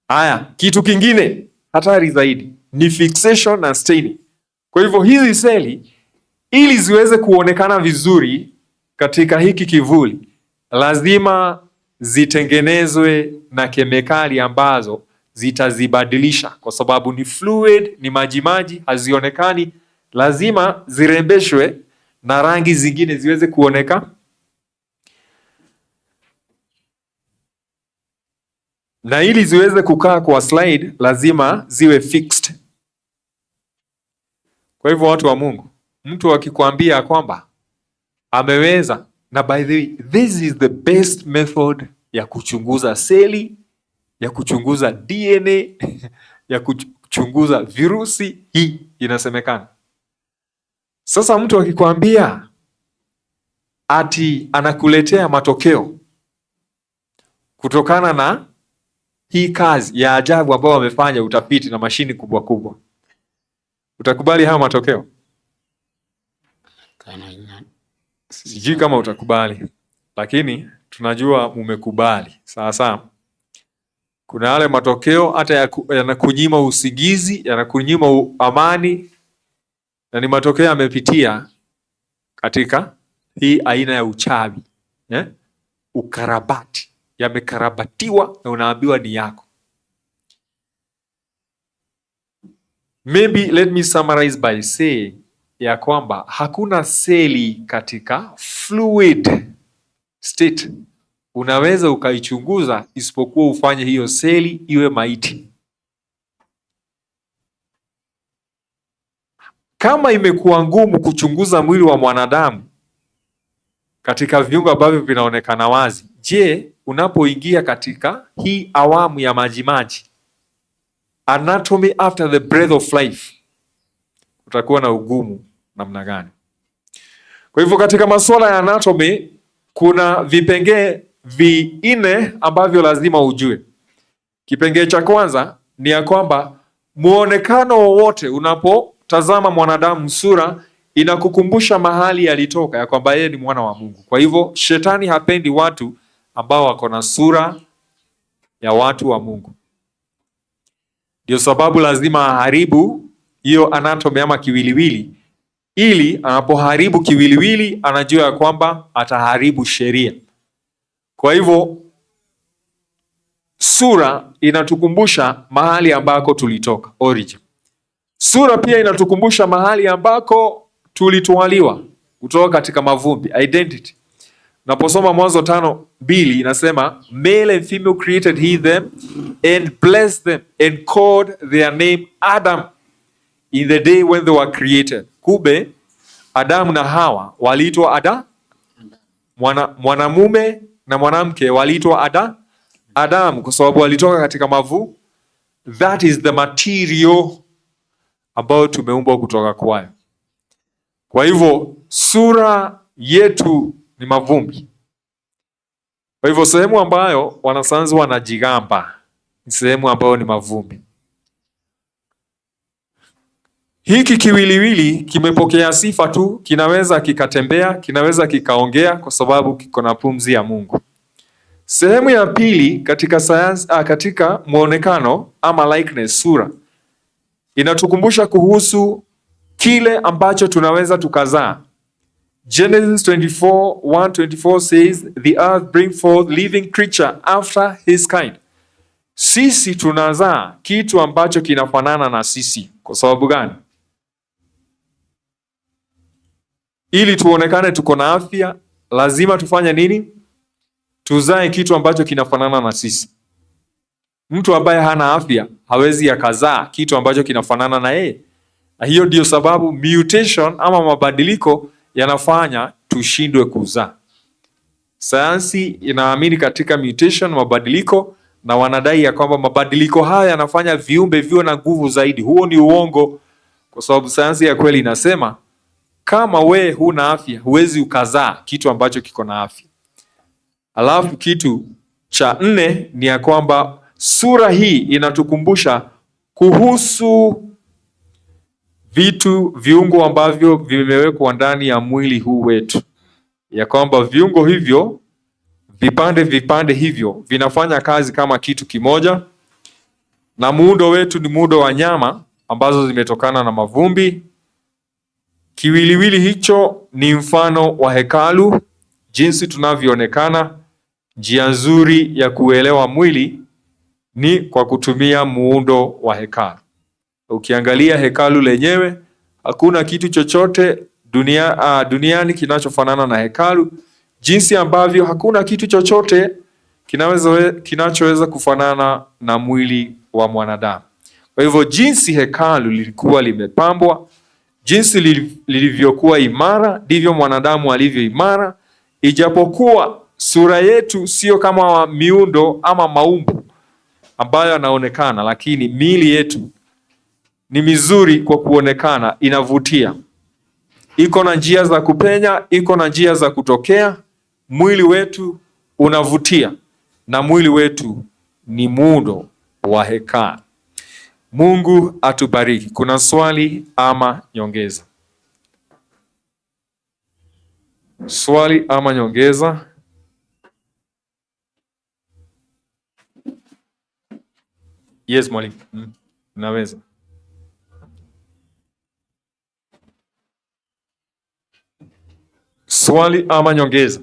Haya, kitu kingine hatari zaidi ni fixation na staining. Kwa hivyo hizi seli ili ziweze kuonekana vizuri katika hiki kivuli, lazima zitengenezwe na kemikali ambazo zitazibadilisha, kwa sababu ni fluid, ni majimaji, hazionekani. Lazima zirembeshwe na rangi zingine ziweze kuoneka. Na ili ziweze kukaa kwa slide, lazima ziwe fixed. Kwa hivyo watu wa Mungu, mtu akikwambia kwamba ameweza, na by the way, this is the best method ya kuchunguza seli, ya kuchunguza DNA, ya kuchunguza virusi, hii inasemekana. Sasa mtu akikwambia ati anakuletea matokeo kutokana na hii kazi ya ajabu ambayo wamefanya utafiti na mashini kubwa kubwa, utakubali haya matokeo? Sijui kama utakubali, lakini tunajua umekubali. Sasa kuna yale matokeo hata yanakunyima usingizi, yanakunyima amani, na ni matokeo yamepitia katika hii aina ya uchawi, ukarabati. Yamekarabatiwa na unaambiwa ni yako. Maybe let me summarize by saying ya kwamba hakuna seli katika fluid state unaweza ukaichunguza isipokuwa ufanye hiyo seli iwe maiti. Kama imekuwa ngumu kuchunguza mwili wa mwanadamu katika viungo ambavyo vinaonekana wazi, je, unapoingia katika hii awamu ya majimaji, anatomy after the breath of life, utakuwa na ugumu namna gani? Kwa hivyo katika masuala ya anatomy kuna vipengee vinne ambavyo lazima ujue. Kipengee cha kwanza ni ya kwamba muonekano wowote unapotazama mwanadamu, sura inakukumbusha mahali alitoka, ya kwamba yeye ni mwana wa Mungu. Kwa hivyo shetani hapendi watu ambao wako na sura ya watu wa Mungu. Ndio sababu lazima aharibu hiyo anatomy ama kiwiliwili, ili anapoharibu kiwiliwili anajua ya kwamba ataharibu sheria. Kwa hivyo sura inatukumbusha mahali ambako tulitoka, origin. Sura pia inatukumbusha mahali ambako tulitwaliwa kutoka katika mavumbi, identity. Naposoma Mwanzo 5:2 inasema male and female created he them and blessed them and called their name Adam in the day when they were created. Kube Adamu na Hawa waliitwa mwanamume na mwanamke waliitwa Adamu kwa sababu walitoka katika mavu. That is the material ambayo tumeumbwa kutoka kwayo. Kwa hivyo sura yetu ni mavumbi. Kwa hivyo sehemu ambayo wanasayansi wanajigamba ni sehemu ambayo ni mavumbi. Hiki kiwiliwili kimepokea sifa tu, kinaweza kikatembea, kinaweza kikaongea kwa sababu kiko na pumzi ya Mungu. Sehemu ya pili katika sayansi, katika muonekano ama likeness, sura inatukumbusha kuhusu kile ambacho tunaweza tukazaa. Genesis 24:1-24 says the earth bring forth living creature after his kind. Sisi tunazaa kitu ambacho kinafanana na sisi. Kwa sababu gani? Ili tuonekane tuko na afya, lazima tufanye nini? Tuzae kitu ambacho kinafanana na sisi. Mtu ambaye hana afya hawezi akazaa kitu ambacho kinafanana na yeye. Na hiyo ndio sababu mutation ama mabadiliko yanafanya tushindwe kuzaa. Sayansi inaamini katika mutation, mabadiliko, na wanadai ya kwamba mabadiliko haya yanafanya viumbe viwe na nguvu zaidi. Huo ni uongo, kwa sababu sayansi ya kweli inasema kama we huna afya huwezi ukazaa kitu ambacho kiko na afya. Alafu kitu cha 4 ni ya kwamba sura hii inatukumbusha kuhusu viungo ambavyo vimewekwa ndani ya mwili huu wetu, ya kwamba viungo hivyo, vipande hivyo vinafanya kazi kama kitu kimoja, na muundo wetu ni muundo wa nyama ambazo zimetokana na mavumbi. Kiwiliwili hicho ni mfano wa hekalu, jinsi tunavyoonekana. Njia nzuri ya kuelewa mwili ni kwa kutumia muundo wa hekalu. Ukiangalia hekalu lenyewe, hakuna kitu chochote duniani kinachofanana na hekalu, jinsi ambavyo hakuna kitu chochote kinachoweza kufanana na mwili wa mwanadamu. Kwa hivyo jinsi hekalu lilikuwa limepambwa, jinsi lilivyokuwa imara, ndivyo mwanadamu alivyo imara, ijapokuwa sura yetu sio kama miundo ama maumbo ambayo yanaonekana, lakini miili yetu ni mizuri kwa kuonekana, inavutia. Iko na njia za kupenya, iko na njia za kutokea. Mwili wetu unavutia na mwili wetu ni muundo wa hekalu. Mungu atubariki. Kuna swali ama nyongeza? Swali ama nyongeza? Yes, mwalimu. Naweza. Swali ama nyongeza?